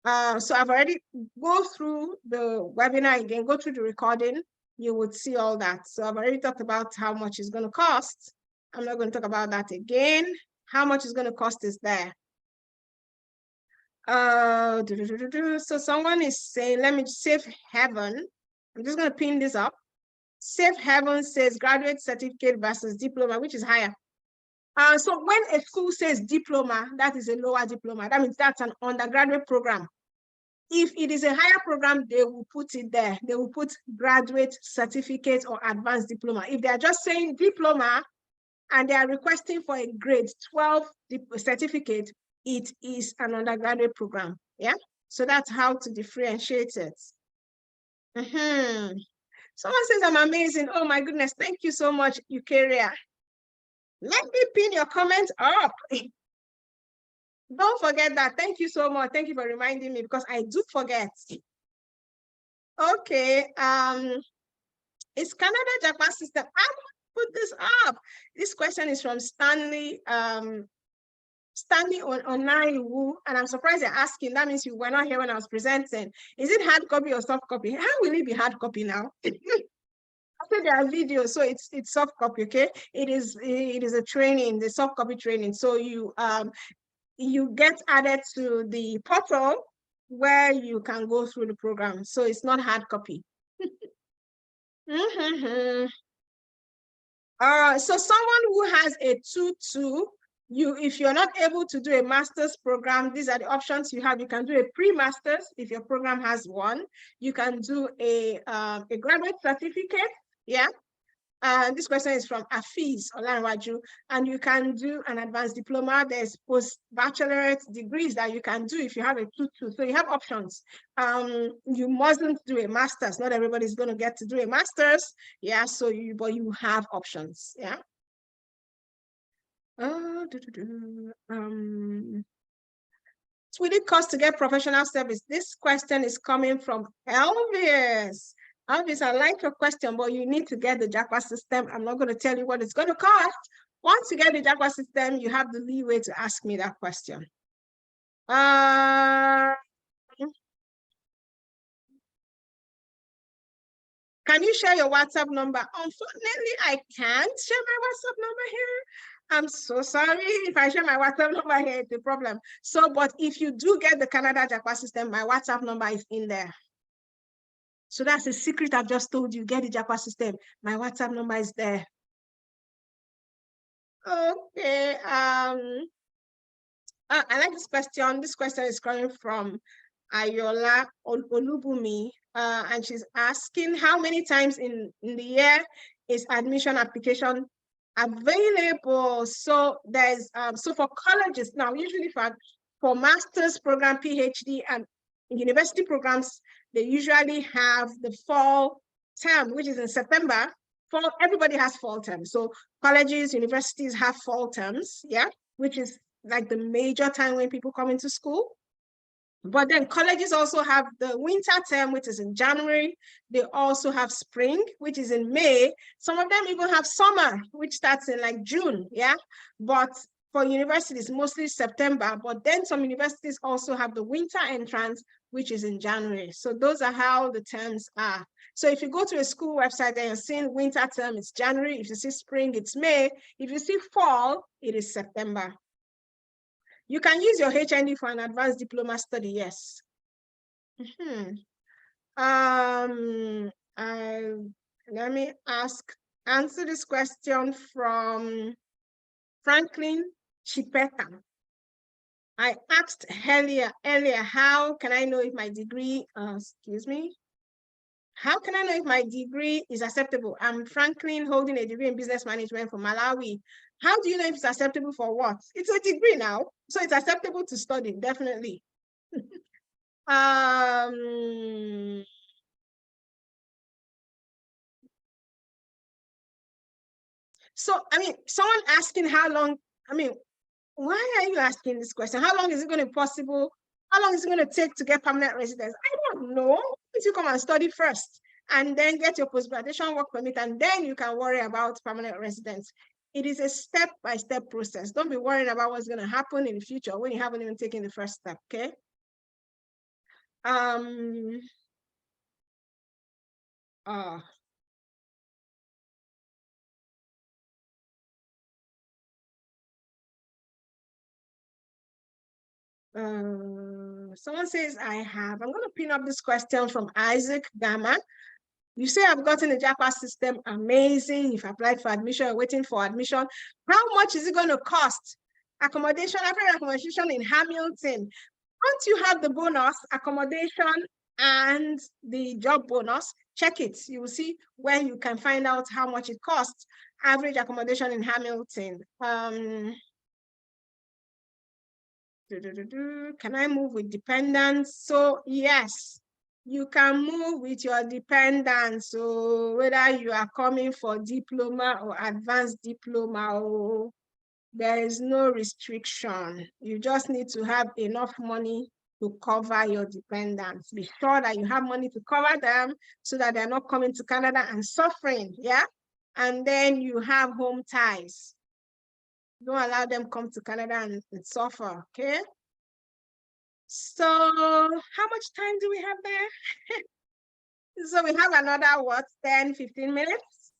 So I've already go through the webinar again, go through the recording, you would see all that. So I've already talked about how much it's going to cost. I'm not going to talk about that again. How much it's going to cost is there. So someone is saying, let me save heaven. I'm just going to pin this up. Safe Heaven says graduate certificate versus diploma, which is higher. So when a school says diploma, that is a lower diploma. That means that's an undergraduate program. If it is a higher program, they will put it there. They will put graduate certificate or advanced diploma. If they are just saying diploma and they are requesting for a grade 12 certificate, it is an undergraduate program. Yeah. So that's how to differentiate it. Someone says I'm amazing. Oh my goodness, thank you so much, Eukaria. Let me pin your comment up. Don't forget that. Thank you so much. Thank you for reminding me because I do forget. Okay. Is Canada JAPA system? I will put this up. This question is from Stanley. Stanley Onaiwu, and I'm surprised you're asking. That means you were not here when I was presenting. Is it hard copy or soft copy? How will it be hard copy now? After there are videos, so it's soft copy. Okay, it is a training, the soft copy training. So you get added to the portal where you can go through the program. So it's not hard copy. So someone who has a 2-2. If you're not able to do a master's program, these are the options you have. You can do a pre-master's if your program has one. You can do a graduate certificate. Yeah. This question is from Afiz Olanwaju, and you can do an advanced diploma. There's post-baccalaureate degrees that you can do if you have a 2-2. So you have options. You mustn't do a master's. Not everybody's going to get to do a master's. Yeah. So but you have options. Yeah. Will it cost to get professional service? This question is coming from Elvis. Elvis, I like your question, but you need to get the JAPA system. I'm not going to tell you what it's going to cost. Once you get the JAPA system, you have the leeway to ask me that question. Can you share your WhatsApp number? Unfortunately, I can't share my WhatsApp number here. I'm so sorry if I share my WhatsApp number here, it's a problem. So, but if you do get the Canada JAPA system, my WhatsApp number is in there. So that's a secret I've just told you. Get the Japa system. My WhatsApp number is there. Okay. I like this question. This question is coming from Ayola Olubumi, and she's asking how many times in the year is admission application available? So there's so for colleges now, usually for master's program, PhD, and university programs, they usually have the fall term, which is in September. Fall, everybody has fall terms. So colleges, universities have fall terms, yeah, which is like the major time when people come into school. But then colleges also have the winter term, which is in January. They also have spring, which is in May. Some of them even have summer, which starts in like June, yeah? But for universities, mostly September. But then some universities also have the winter entrance, which is in January. So those are how the terms are. So if you go to a school website and you're seeing winter term, it's January. If you see spring, it's May. If you see fall, it is September. You can use your HND for an advanced diploma study, yes. Let me answer this question from Franklin Chipeta. I asked earlier, how can I know if my degree, how can I know if my degree is acceptable? I'm Franklin, holding a degree in business management from Malawi. How do you know if it's acceptable for what? It's a degree now, so it's acceptable to study, definitely. So, I mean, someone asking how long, I mean, why are you asking this question? How long is it going to be possible? How long is it going to take to get permanent residence? I don't know. If you come and study first and then get your post-graduation work permit, and then you can worry about permanent residence. It is a step-by-step process. Don't be worried about what's going to happen in the future when you haven't even taken the first step, okay? Someone says I'm going to pin up this question from Isaac Gama. You say I've gotten a JAPA system, amazing. You've applied for admission, you're waiting for admission. How much is it going to cost? Accommodation, after accommodation in Hamilton. Once you have the bonus, accommodation and the job bonus, check it. You will see where you can find out how much it costs. Average accommodation in Hamilton. Can I move with dependents? So yes, you can move with your dependents. So whether you are coming for diploma or advanced diploma, there is no restriction. You just need to have enough money to cover your dependents. Be sure that you have money to cover them so that they're not coming to Canada and suffering, yeah? And then you have home ties. Don't allow them come to Canada and suffer, okay? So how much time do we have there? So we have another, what, 10, 15 minutes?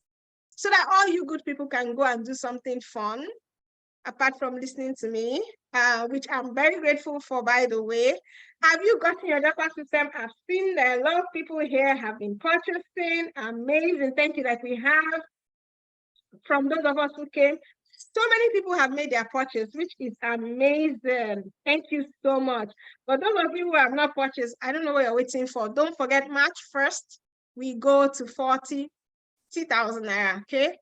So that all you good people can go and do something fun, apart from listening to me, which I'm very grateful for, by the way. Have you gotten your JAPA system? I've seen that a lot of people here have been purchasing. Amazing. Thank you that we have from those of us who came. So many people have made their purchase, which is amazing. Thank you so much. But those of you who have not purchased, I don't know what you're waiting for. Don't forget, March 1st, we go to 40,000 naira, okay?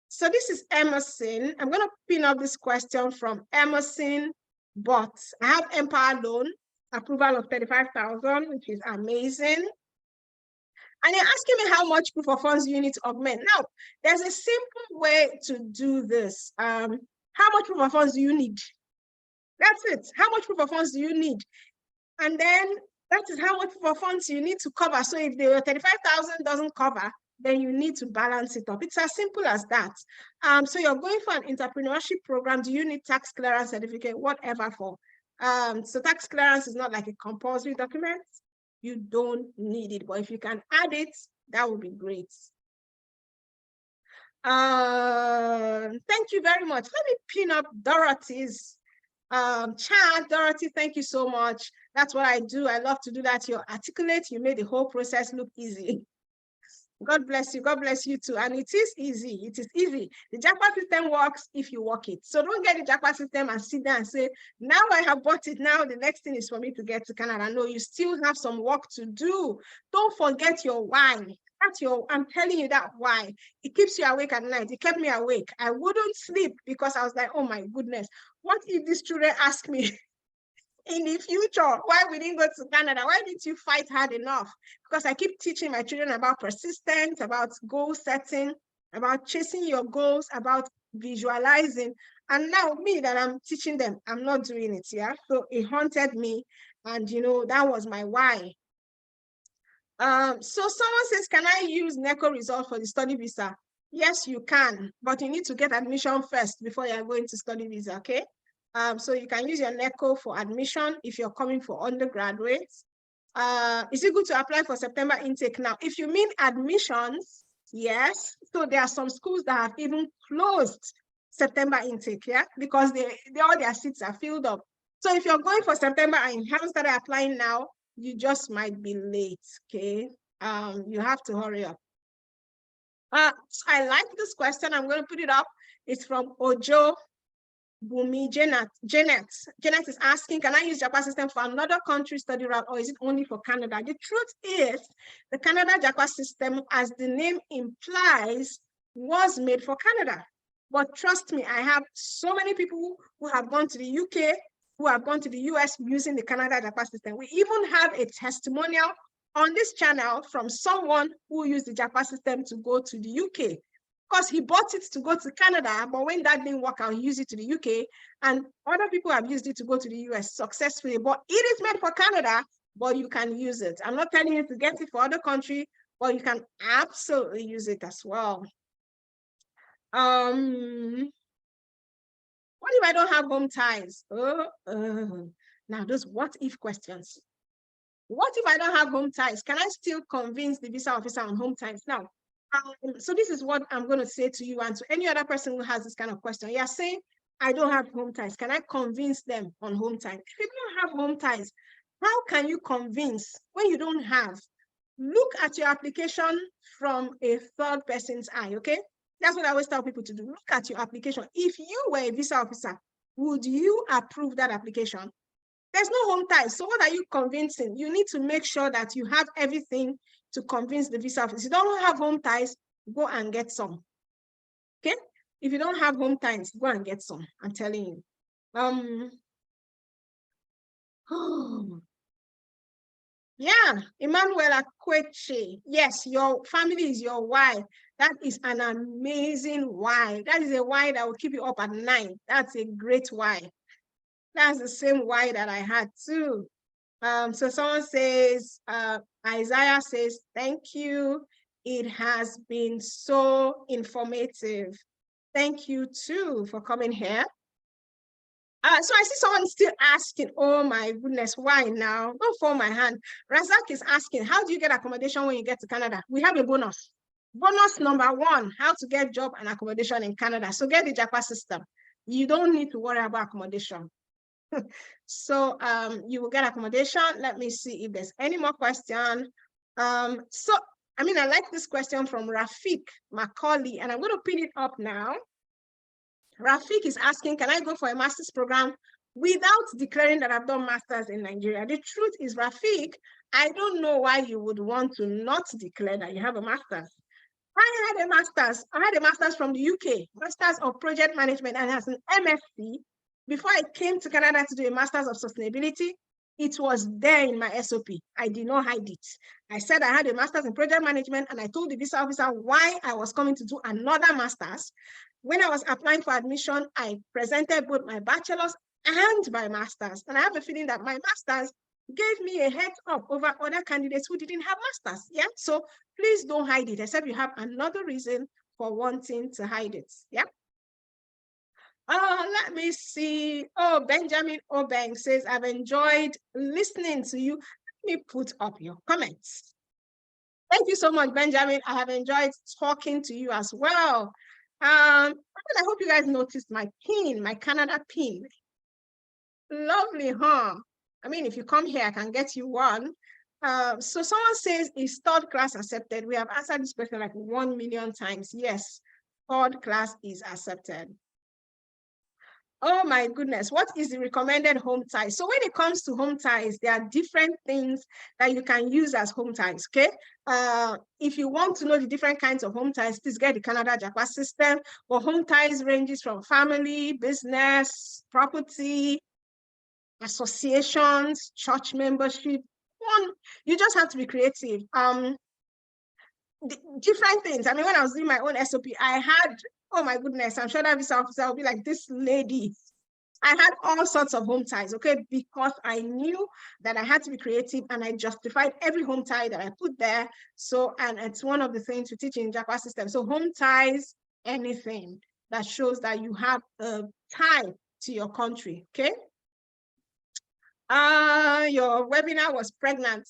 So this is Emerson. I'm going to pin up this question from Emerson, but I have Empower Loan, approval of 35,000, which is amazing. And you're asking me how much proof of funds you need to augment. Now, there's a simple way to do this. How much proof of funds do you need? That's it. How much proof of funds do you need? And then that is how much proof of funds you need to cover. So if the 35,000 doesn't cover, then you need to balance it up. It's as simple as that. So you're going for an entrepreneurship program. Do you need tax clearance certificate? Whatever for. So tax clearance is not like a compulsory document. You don't need it, but if you can add it, that would be great. Thank you very much. Let me pin up Dorothy's chat. Dorothy, thank you so much. That's what I do. I love to do that. You're articulate. You made the whole process look easy. God bless you. God bless you too. And it is easy. It is easy. The jackpot system works if you work it. So don't get the jackpot system and sit there and say, now I have bought it. Now the next thing is for me to get to Canada. No, you still have some work to do. Don't forget your why. That's I'm telling you that why. It keeps you awake at night. It kept me awake. I wouldn't sleep because I was like, oh my goodness, what if these children ask me in the future why we didn't go to Canada? Why didn't you fight hard enough? Because I keep teaching my children about persistence, about goal setting, about chasing your goals, about visualizing. And now me that I'm teaching them, I'm not doing it. Yeah. So it haunted me. And that was my why. So someone says, can I use NECO result for the study visa? Yes, you can, but you need to get admission first before you're going to study visa, okay? So you can use your NECO for admission if you're coming for undergraduates. Is it good to apply for September intake now? If you mean admissions, yes. So there are some schools that have even closed September intake, yeah, because all their seats are filled up. So if you're going for September and you haven't started applying now, you just might be late, okay? You have to hurry up. So I like this question. I'm going to put it up. It's from Ojo Bumi Janet. Janet is asking, can I use JAPA system for another country study route, or is it only for Canada? The truth is, the Canada JAPA system, as the name implies, was made for Canada. But trust me, I have so many people who have gone to the UK, who have gone to the US using the Canada JAPA system. We even have a testimonial on this channel from someone who used the JAPA system to go to the UK. Because he bought it to go to Canada, but when that didn't work out, he used it to the UK, and other people have used it to go to the US successfully. But it is made for Canada, but you can use it. I'm not telling you to get it for other country, but you can absolutely use it as well. What if I don't have home ties? Now, those what if questions. What if I don't have home ties? Can I still convince the visa officer on home ties? Now, so this is what I'm going to say to you and to any other person who has this kind of question. You're saying, I don't have home ties. Can I convince them on home ties? If you don't have home ties, how can you convince when you don't have? Look at your application from a third person's eye, okay? That's what I always tell people to do. Look at your application. If you were a visa officer, would you approve that application? There's no home ties. So what are you convincing? You need to make sure that you have everything to convince the visa office. If you don't have home ties, go and get some. Okay? If you don't have home ties, go and get some. I'm telling you. Yeah, Emmanuel Akweche. Yes, your family is your why. That is an amazing why. That is a why that will keep you up at night. That's a great why. That's the same why that I had too. So someone says, Isaiah says, thank you. It has been so informative. Thank you too for coming here. So I see someone still asking, oh my goodness, why now? Don't fall my hand. Razak is asking, how do you get accommodation when you get to Canada? We have a bonus. Bonus number 1, how to get job and accommodation in Canada. So get the JAPA system. You don't need to worry about accommodation. So you will get accommodation. Let me see if there's any more question. So I mean, I like this question from Rafik Macaulay, and I'm going to pin it up now. Rafik is asking, can I go for a master's program without declaring that I've done master's in Nigeria? The truth is, Rafik, I don't know why you would want to not declare that you have a master's. I had a master's from the UK, Masters of Project Management, and as an MSc. Before I came to Canada to do a Masters of Sustainability, it was there in my SOP. I did not hide it. I said I had a Masters in Project Management, and I told the visa officer why I was coming to do another Masters. When I was applying for admission, I presented both my bachelor's and my Masters. And I have a feeling that my Masters gave me a head up over other candidates who didn't have Masters. Yeah, so please don't hide it, except you have another reason for wanting to hide it. Yeah. Let me see. Oh, Benjamin Obeng says, I've enjoyed listening to you. Let me put up your comments. Thank you so much, Benjamin. I have enjoyed talking to you as well. I hope you guys noticed my pin, my Canada pin. Lovely, huh? I mean, if you come here, I can get you one. So someone says, is third class accepted? We have answered this question like 1 million times. Yes, third class is accepted. Oh my goodness, what is the recommended home ties? So when it comes to home ties, there are different things that you can use as home ties, okay? If you want to know the different kinds of home ties, please get the Canada JAPA system. But home ties ranges from family, business, property, associations, church membership. You just have to be creative. Different things. I mean, when I was doing my own SOP, I had, oh my goodness, I'm sure that visa officer will be like, this lady. I had all sorts of home ties, okay, because I knew that I had to be creative and I justified every home tie that I put there. So, and it's one of the things we teach in JAPA system. So home ties, anything that shows that you have a tie to your country, okay? Your webinar was pregnant.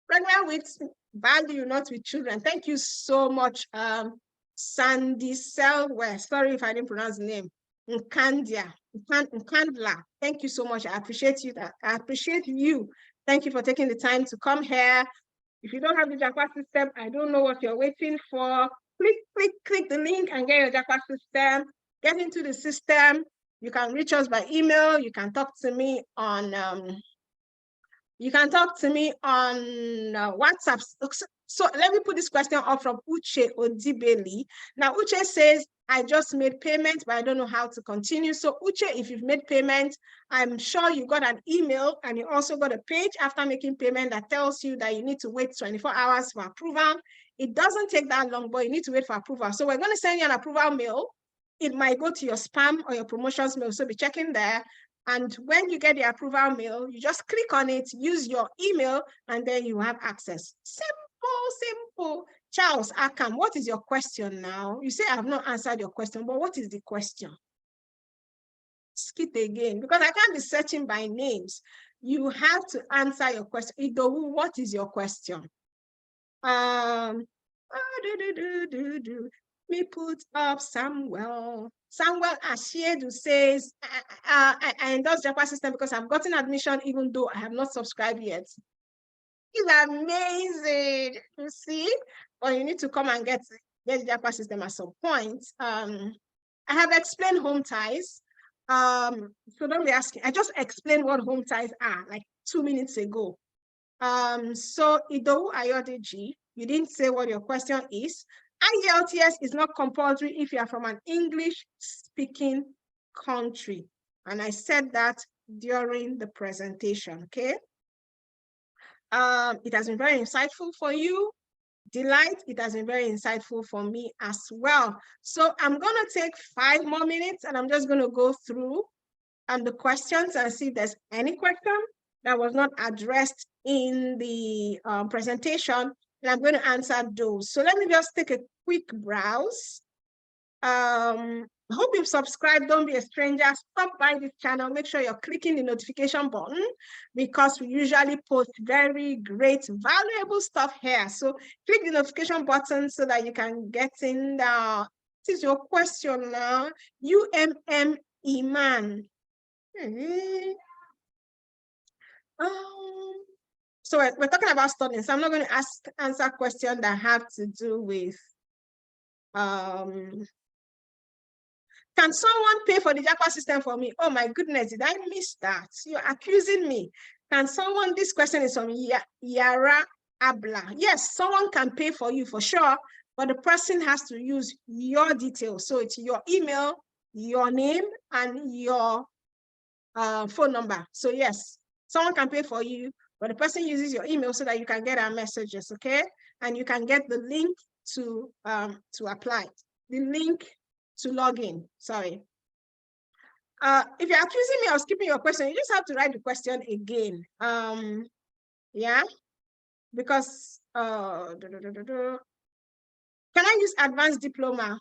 Pregnant with value, not with children. Thank you so much, Sandy Selwell. Sorry if I didn't pronounce the name. Nkandla. Thank you so much. I appreciate you. I appreciate you. Thank you for taking the time to come here. If you don't have the JAPA system, I don't know what you're waiting for. Click the link and get your JAPA system. Get into the system. You can reach us by email. You can talk to me on WhatsApp. So let me put this question up from Uche Odibeli. Now, Uche says, I just made payment, but I don't know how to continue. So Uche, if you've made payment, I'm sure you got an email and you also got a page after making payment that tells you that you need to wait 24 hours for approval. It doesn't take that long, but you need to wait for approval. So we're going to send you an approval mail. It might go to your spam or your promotions mail, so be checking there. And when you get the approval mail, you just click on it, use your email, and then you have access. Simple. Charles Akam, what is your question now? You say I have not answered your question, but what is the question? Skip again, because I can't be searching by names. You have to answer your question. Idowu, what is your question? Me put up Samuel. Samuel Ashiedu says, I endorse JAPA system because I've gotten admission even though I have not subscribed yet. It's amazing, you see? But you need to come and get the JAPA system at some point. I have explained home ties. So don't be asking. I just explained what home ties are like 2 minutes ago. So Idowu Ayodeji, you didn't say what your question is. IELTS is not compulsory if you are from an English-speaking country. And I said that during the presentation, okay? It has been very insightful for you. Delight, it has been very insightful for me as well. So I'm gonna take 5 more minutes and I'm just gonna go through the questions and see if there's any question that was not addressed in the presentation, and I'm going to answer those. So let me just take a quick browse. I hope you've subscribed. Don't be a stranger. Stop by this channel. Make sure you're clicking the notification button because we usually post very great, valuable stuff here. So click the notification button so that you can get in the, this is your question now. UMM Iman. So we're talking about studying, so I'm not going to answer questions that have to do with can someone pay for the JAPA system for me? Oh my goodness, did I miss that? You're accusing me. Can someone, this question is from Yara Abla. Yes, someone can pay for you for sure, but the person has to use your details. So it's your email, your name, and your phone number. So yes, someone can pay for you, but the person uses your email so that you can get our messages, okay? And you can get the link to apply, the link to log in, sorry. If you're accusing me of skipping your question, you just have to write the question again. Yeah, because, can I use advanced diploma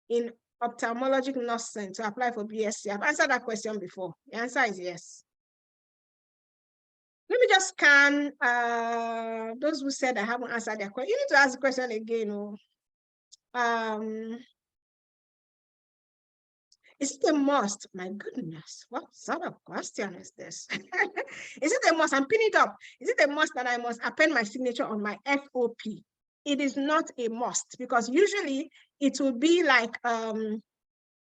in ophthalmologic nursing to apply for BSc? I've answered that question before. The answer is yes. Let me just scan those who said I haven't answered their question. You need to ask the question again. Is it a must? My goodness, what sort of question is this? Is it a must? I'm pinning it up. Is it a must that I must append my signature on my FOP? It is not a must, because usually it will be like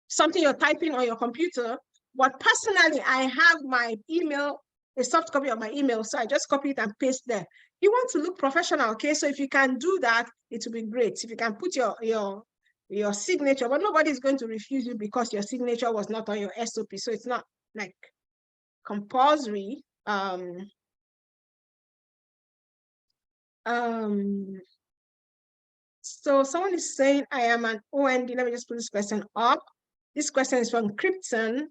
something you're typing on your computer. But personally, I have my email, a soft copy of my email, so I just copy it and paste there. You want to look professional, okay? So if you can do that, it will be great. If you can put your signature, but nobody's going to refuse you because your signature was not on your SOP. So it's not like compulsory. So someone is saying, I am an OND. Let me just put this question up. This question is from Clinton.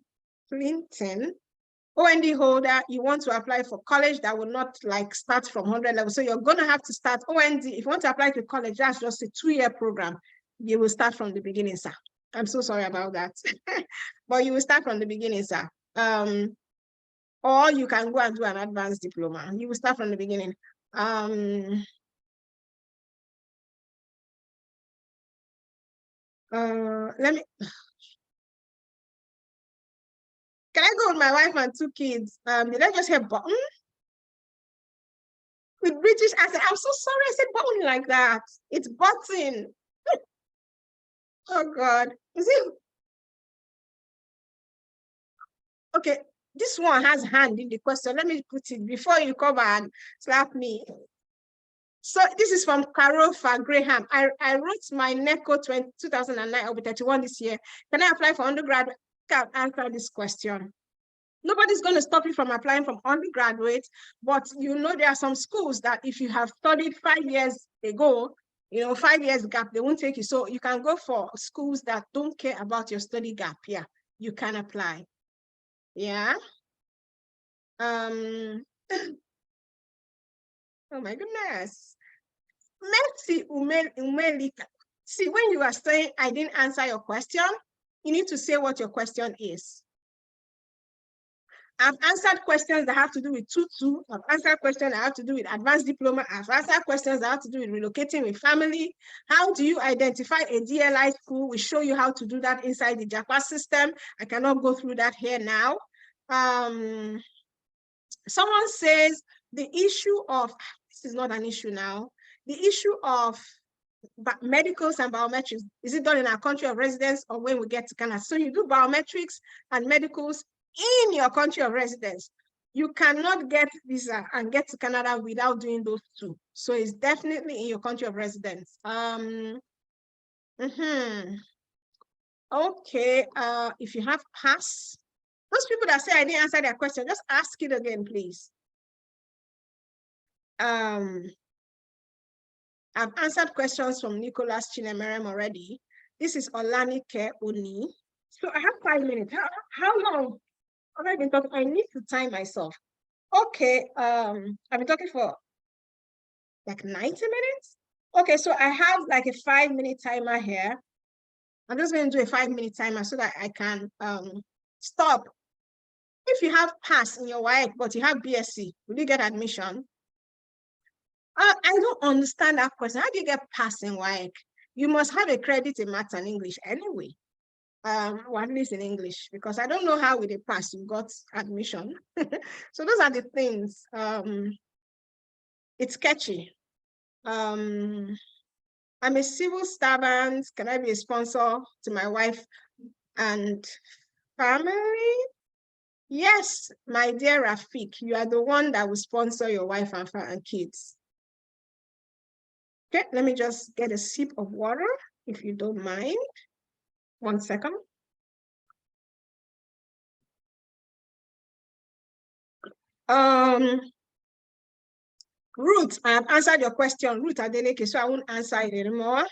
OND holder, you want to apply for college that will not like start from 100 level. So you're going to have to start OND. If you want to apply to college, that's just a 2-year program. You will start from the beginning, sir. I'm so sorry about that. But you will start from the beginning, sir. Or you can go and do an advanced diploma. You will start from the beginning. Let me. Can I go with my wife and 2 kids? Did I just hear button? With British accent. I'm so sorry I said button like that. It's button. Oh God. Is it? Okay, this one has hand in the question. Let me put it before you come and slap me. So this is from Carol Graham. I wrote my NECO 2009. I'll be 31 this year. Can I apply for undergrad? Can answer this question. Nobody's going to stop you from applying from undergraduate, but you know there are some schools that if you have studied 5 years ago, 5 years gap, they won't take you. So you can go for schools that don't care about your study gap. Yeah, you can apply. Yeah. Oh my goodness. Merci, Umelika. See, when you are saying I didn't answer your question, you need to say what your question is. I've answered questions that have to do with tutu. I've answered questions that have to do with advanced diploma. I've answered questions that have to do with relocating with family. How do you identify a DLI school? We show you how to do that inside the JAPA system. I cannot go through that here now. Someone says the issue of, this is not an issue now, the issue of medicals and biometrics, is it done in our country of residence or when we get to Canada? So you do biometrics and medicals in your country of residence. You cannot get visa and get to Canada without doing those 2. So it's definitely in your country of residence. Okay, if you have pass, those people that say I didn't answer their question, just ask it again, please. I've answered questions from Nicholas Chinemerem already. This is Olanike Uni. So I have 5 minutes. How long have I been talking? I need to time myself. Okay, I've been talking for like 90 minutes. Okay, so I have like a 5-minute timer here. I'm just going to do a 5-minute timer so that I can stop. If you have pass in your WAEC, but you have BSc, will you get admission? I don't understand that question. How do you get pass in WAEC? You must have a credit in math and English anyway. Or at least in English, because I don't know how with a pass you got admission. So those are the things. It's sketchy. I'm a civil servant. Can I be a sponsor to my wife and family? Yes, my dear Rafik, you are the one that will sponsor your wife and kids. Okay, let me just get a sip of water, if you don't mind. 1 second. Ruth, I have answered your question, Ruth Adeleke, so I won't answer it anymore.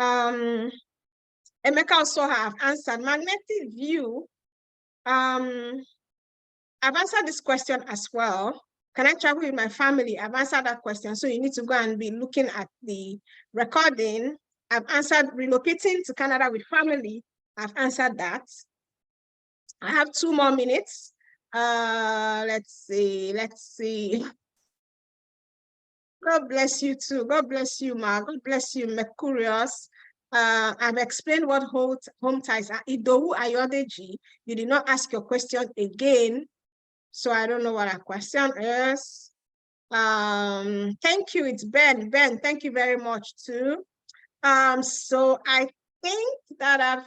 Emeka also have answered. Magnetic view. I've answered this question as well. Can I travel with my family? I've answered that question. So you need to go and be looking at the recording. I've answered relocating to Canada with family. I've answered that. I have 2 more minutes. Let's see. God bless you too. God bless you, Ma. God bless you, Mercurius. I've explained what home ties are. Idowu Ayodeji, you did not ask your question again, so I don't know what our question is. Thank you, it's Ben. Ben, thank you very much too. So I think that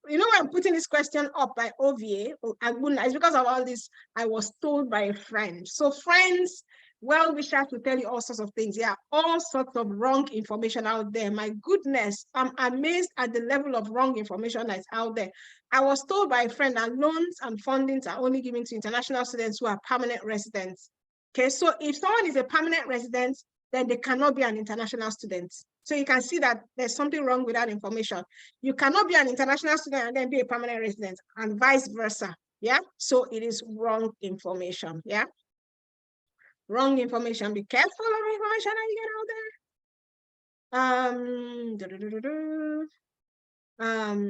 you know, I'm putting this question up by OVA, it's because of all this. I was told by a friend. So friends, well wishers to tell you all sorts of things. Yeah, all sorts of wrong information out there. My goodness, I'm amazed at the level of wrong information that's out there. I was told by a friend that loans and fundings are only given to international students who are permanent residents. Okay, so if someone is a permanent resident, then they cannot be an international student. So you can see that there's something wrong with that information. You cannot be an international student and then be a permanent resident, and vice versa. Yeah, so it is wrong information. Yeah, wrong information. Be careful of the information that you get out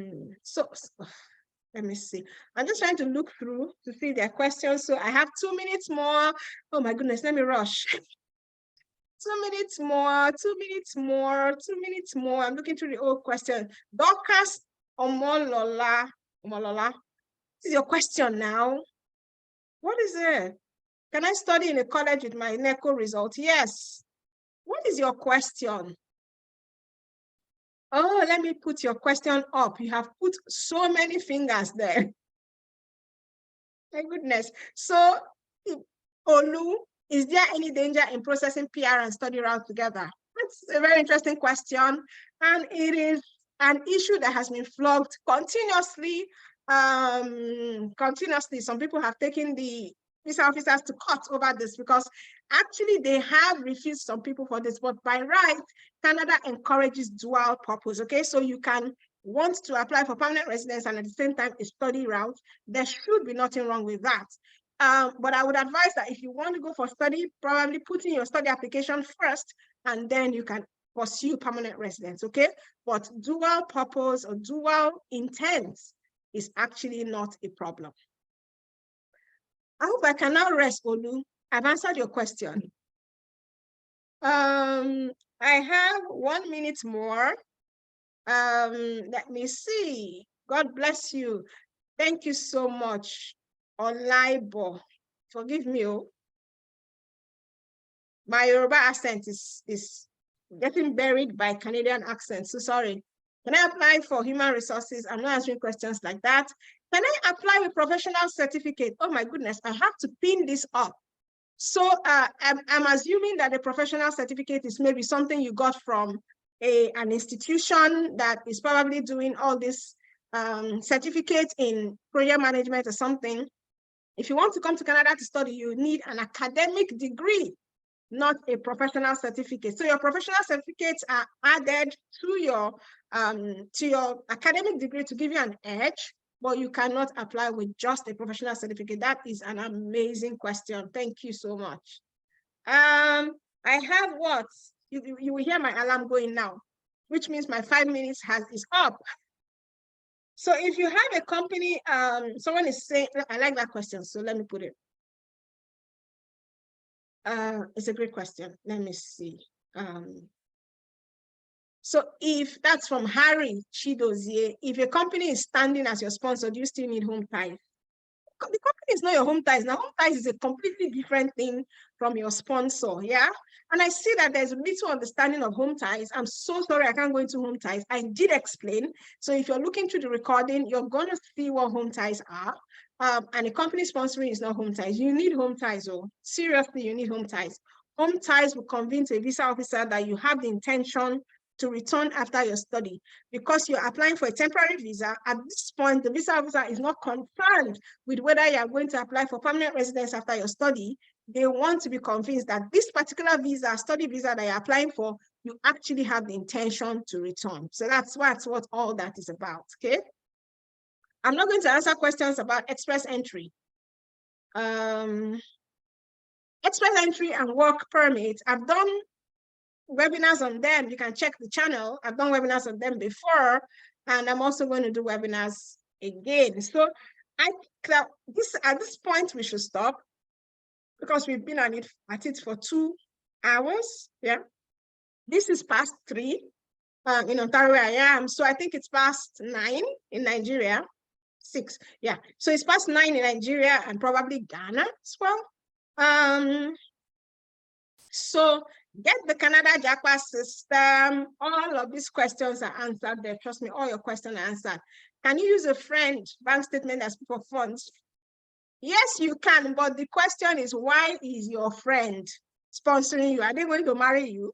there. So let me see. I'm just trying to look through to see their questions. So I have 2 minutes more. Oh my goodness, let me rush. 2 minutes more, 2 minutes more, 2 minutes more. I'm looking through the old question. Dorcas Omolola. What is your question now? What is it? Can I study in a college with my NECO result? Yes. What is your question? Oh, let me put your question up. You have put so many fingers there. My goodness. So, Olu, is there any danger in processing PR and study route together? That's a very interesting question. And it is an issue that has been flogged continuously. Some people have taken the visa officers to court over this because actually they have refused some people for this, but by right, Canada encourages dual purpose, okay? So you can want to apply for permanent residence and at the same time a study route. There should be nothing wrong with that. But I would advise that if you want to go for study, probably put in your study application first, and then you can pursue permanent residence, okay? But dual purpose or dual intent is actually not a problem. I hope I can now rest, Olu. I've answered your question. I have 1 minute more. Let me see. God bless you. Thank you so much. Olaibo. Forgive me. Oh. My Yoruba accent is getting buried by Canadian accent. So sorry. Can I apply for human resources? I'm not answering questions like that. Can I apply with professional certificate? Oh my goodness, I have to pin this up. So I'm assuming that the professional certificate is maybe something you got from an institution that is probably doing all this certificate in project management or something. If you want to come to Canada to study, you need an academic degree, not a professional certificate. So your professional certificates are added to your academic degree to give you an edge, but you cannot apply with just a professional certificate. That is an amazing question. Thank you so much. I have what? You will hear my alarm going now, which means my 5 minutes is up. So if you have a company, someone is saying, I like that question, so let me put it. It's a great question. Let me see. So if that's from Harry Chidozie, if a company is standing as your sponsor, do you still need home ties? The company is not your home ties. Now, home ties is a completely different thing from your sponsor, yeah? And I see that there's little understanding of home ties. I'm so sorry I can't go into home ties. I did explain. So if you're looking through the recording, you're going to see what home ties are. And the company sponsoring is not home ties. You need home ties, oh, seriously, you need home ties. Home ties will convince a visa officer that you have the intention to return after your study. Because you're applying for a temporary visa, at this point, the visa officer is not concerned with whether you are going to apply for permanent residence after your study. They want to be convinced that this particular visa, study visa that you're applying for, you actually have the intention to return. So that's what all that is about, okay? I'm not going to answer questions about express entry. Express entry and work permit, I've done webinars on them. You can check the channel. I've done webinars on them before, and I'm also going to do webinars again. So I think at this point we should stop because we've been at it for 2 hours. Yeah. This is past 3 in Ontario where I am. So I think it's past 9 in Nigeria. 6, yeah. So it's past 9 in Nigeria and probably Ghana as well. So get the Canada JAPA system. All of these questions are answered there. Trust me, all your questions are answered. Can you use a friend bank statement as proof of funds? Yes, you can, but the question is, why is your friend sponsoring you? Are they going to marry you?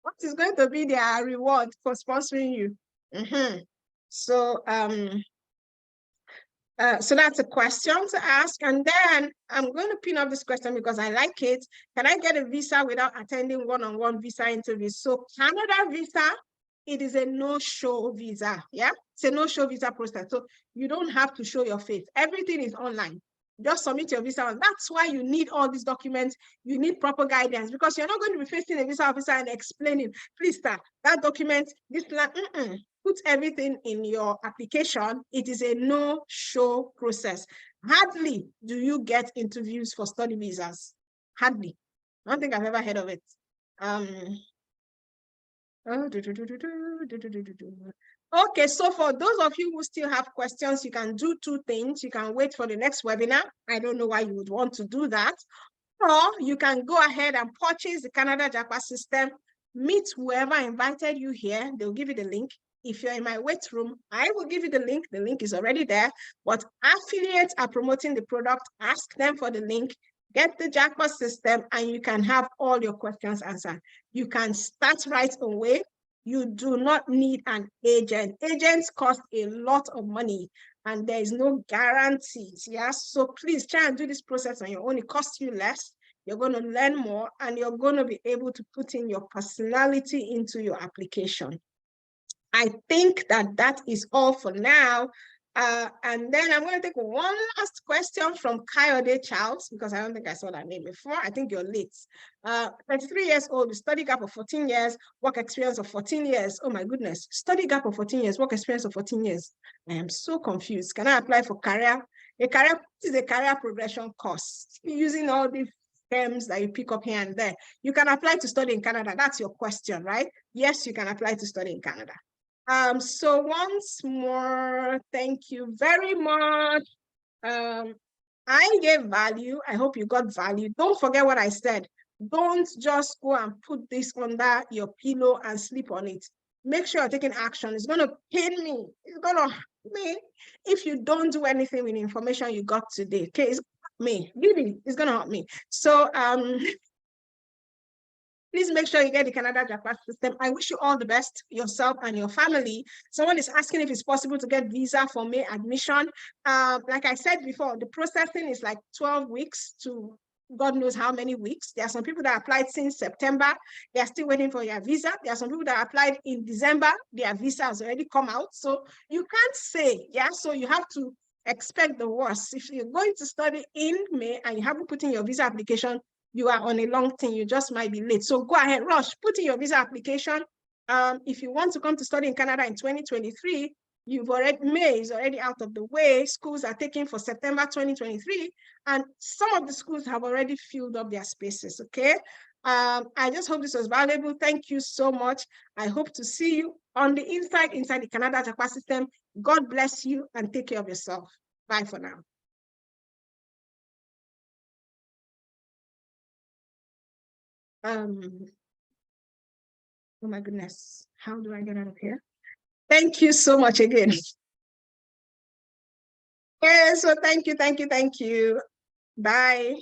What is going to be their reward for sponsoring you? So that's a question to ask. And then I'm going to pin up this question because I like it. Can I get a visa without attending one-on-one visa interviews? So Canada visa, it is a no-show visa. Yeah, it's a no-show visa process. So you don't have to show your face. Everything is online. Just submit your visa. And that's why you need all these documents. You need proper guidance because you're not going to be facing a visa officer and explaining, please, sir, that document, this plan, put everything in your application. It is a no-show process. Hardly do you get interviews for study visas. Hardly. I don't think I've ever heard of it. Okay, so for those of you who still have questions, you can do 2 things. You can wait for the next webinar. I don't know why you would want to do that. Or you can go ahead and purchase the Canada JAPA system, meet whoever invited you here. They'll give you the link. If you're in my wait room, I will give you the link. The link is already there. But affiliates are promoting the product. Ask them for the link. Get the JAPA system, and you can have all your questions answered. You can start right away. You do not need an agent. Agents cost a lot of money, and there is no guarantees. Yeah, so please try and do this process on your own. It costs you less. You're going to learn more, and you're going to be able to put in your personality into your application. I think that is all for now. And then I'm going to take one last question from Kayode Charles, because I don't think I saw that name before. I think you're late. 23 years old, study gap of 14 years, work experience of 14 years. Oh my goodness, study gap of 14 years, work experience of 14 years. I am so confused. Can I apply for career? This is a career progression course. Using all these terms that you pick up here and there. You can apply to study in Canada. That's your question, right? Yes, you can apply to study in Canada. So once more, thank you very much. I gave value. I hope you got value. Don't forget what I said. Don't just go and put this under your pillow and sleep on it. Make sure you're taking action. It's going to pain me. It's going to hurt me if you don't do anything with the information you got today. Okay, it's me. Really, it's going to hurt me. So please make sure you get the Canada JAPA system. I wish you all the best, yourself and your family. Someone is asking if it's possible to get visa for May admission. Like I said before, the processing is like 12 weeks to God knows how many weeks. There are some people that applied since September. They are still waiting for their visa. There are some people that applied in December. Their visa has already come out. So you can't say, yeah, so you have to expect the worst. If you're going to study in May and you haven't put in your visa application, you are on a long thing, you just might be late. So go ahead, rush, put in your visa application. If you want to come to study in Canada in 2023, May is already out of the way. Schools are taking for September 2023, and some of the schools have already filled up their spaces, okay? I just hope this was valuable. Thank you so much. I hope to see you on the inside the Canada JAPA system. God bless you and take care of yourself. Bye for now. Oh my goodness, how do I get out of here? Thank you so much again. Yeah, so thank you. Bye.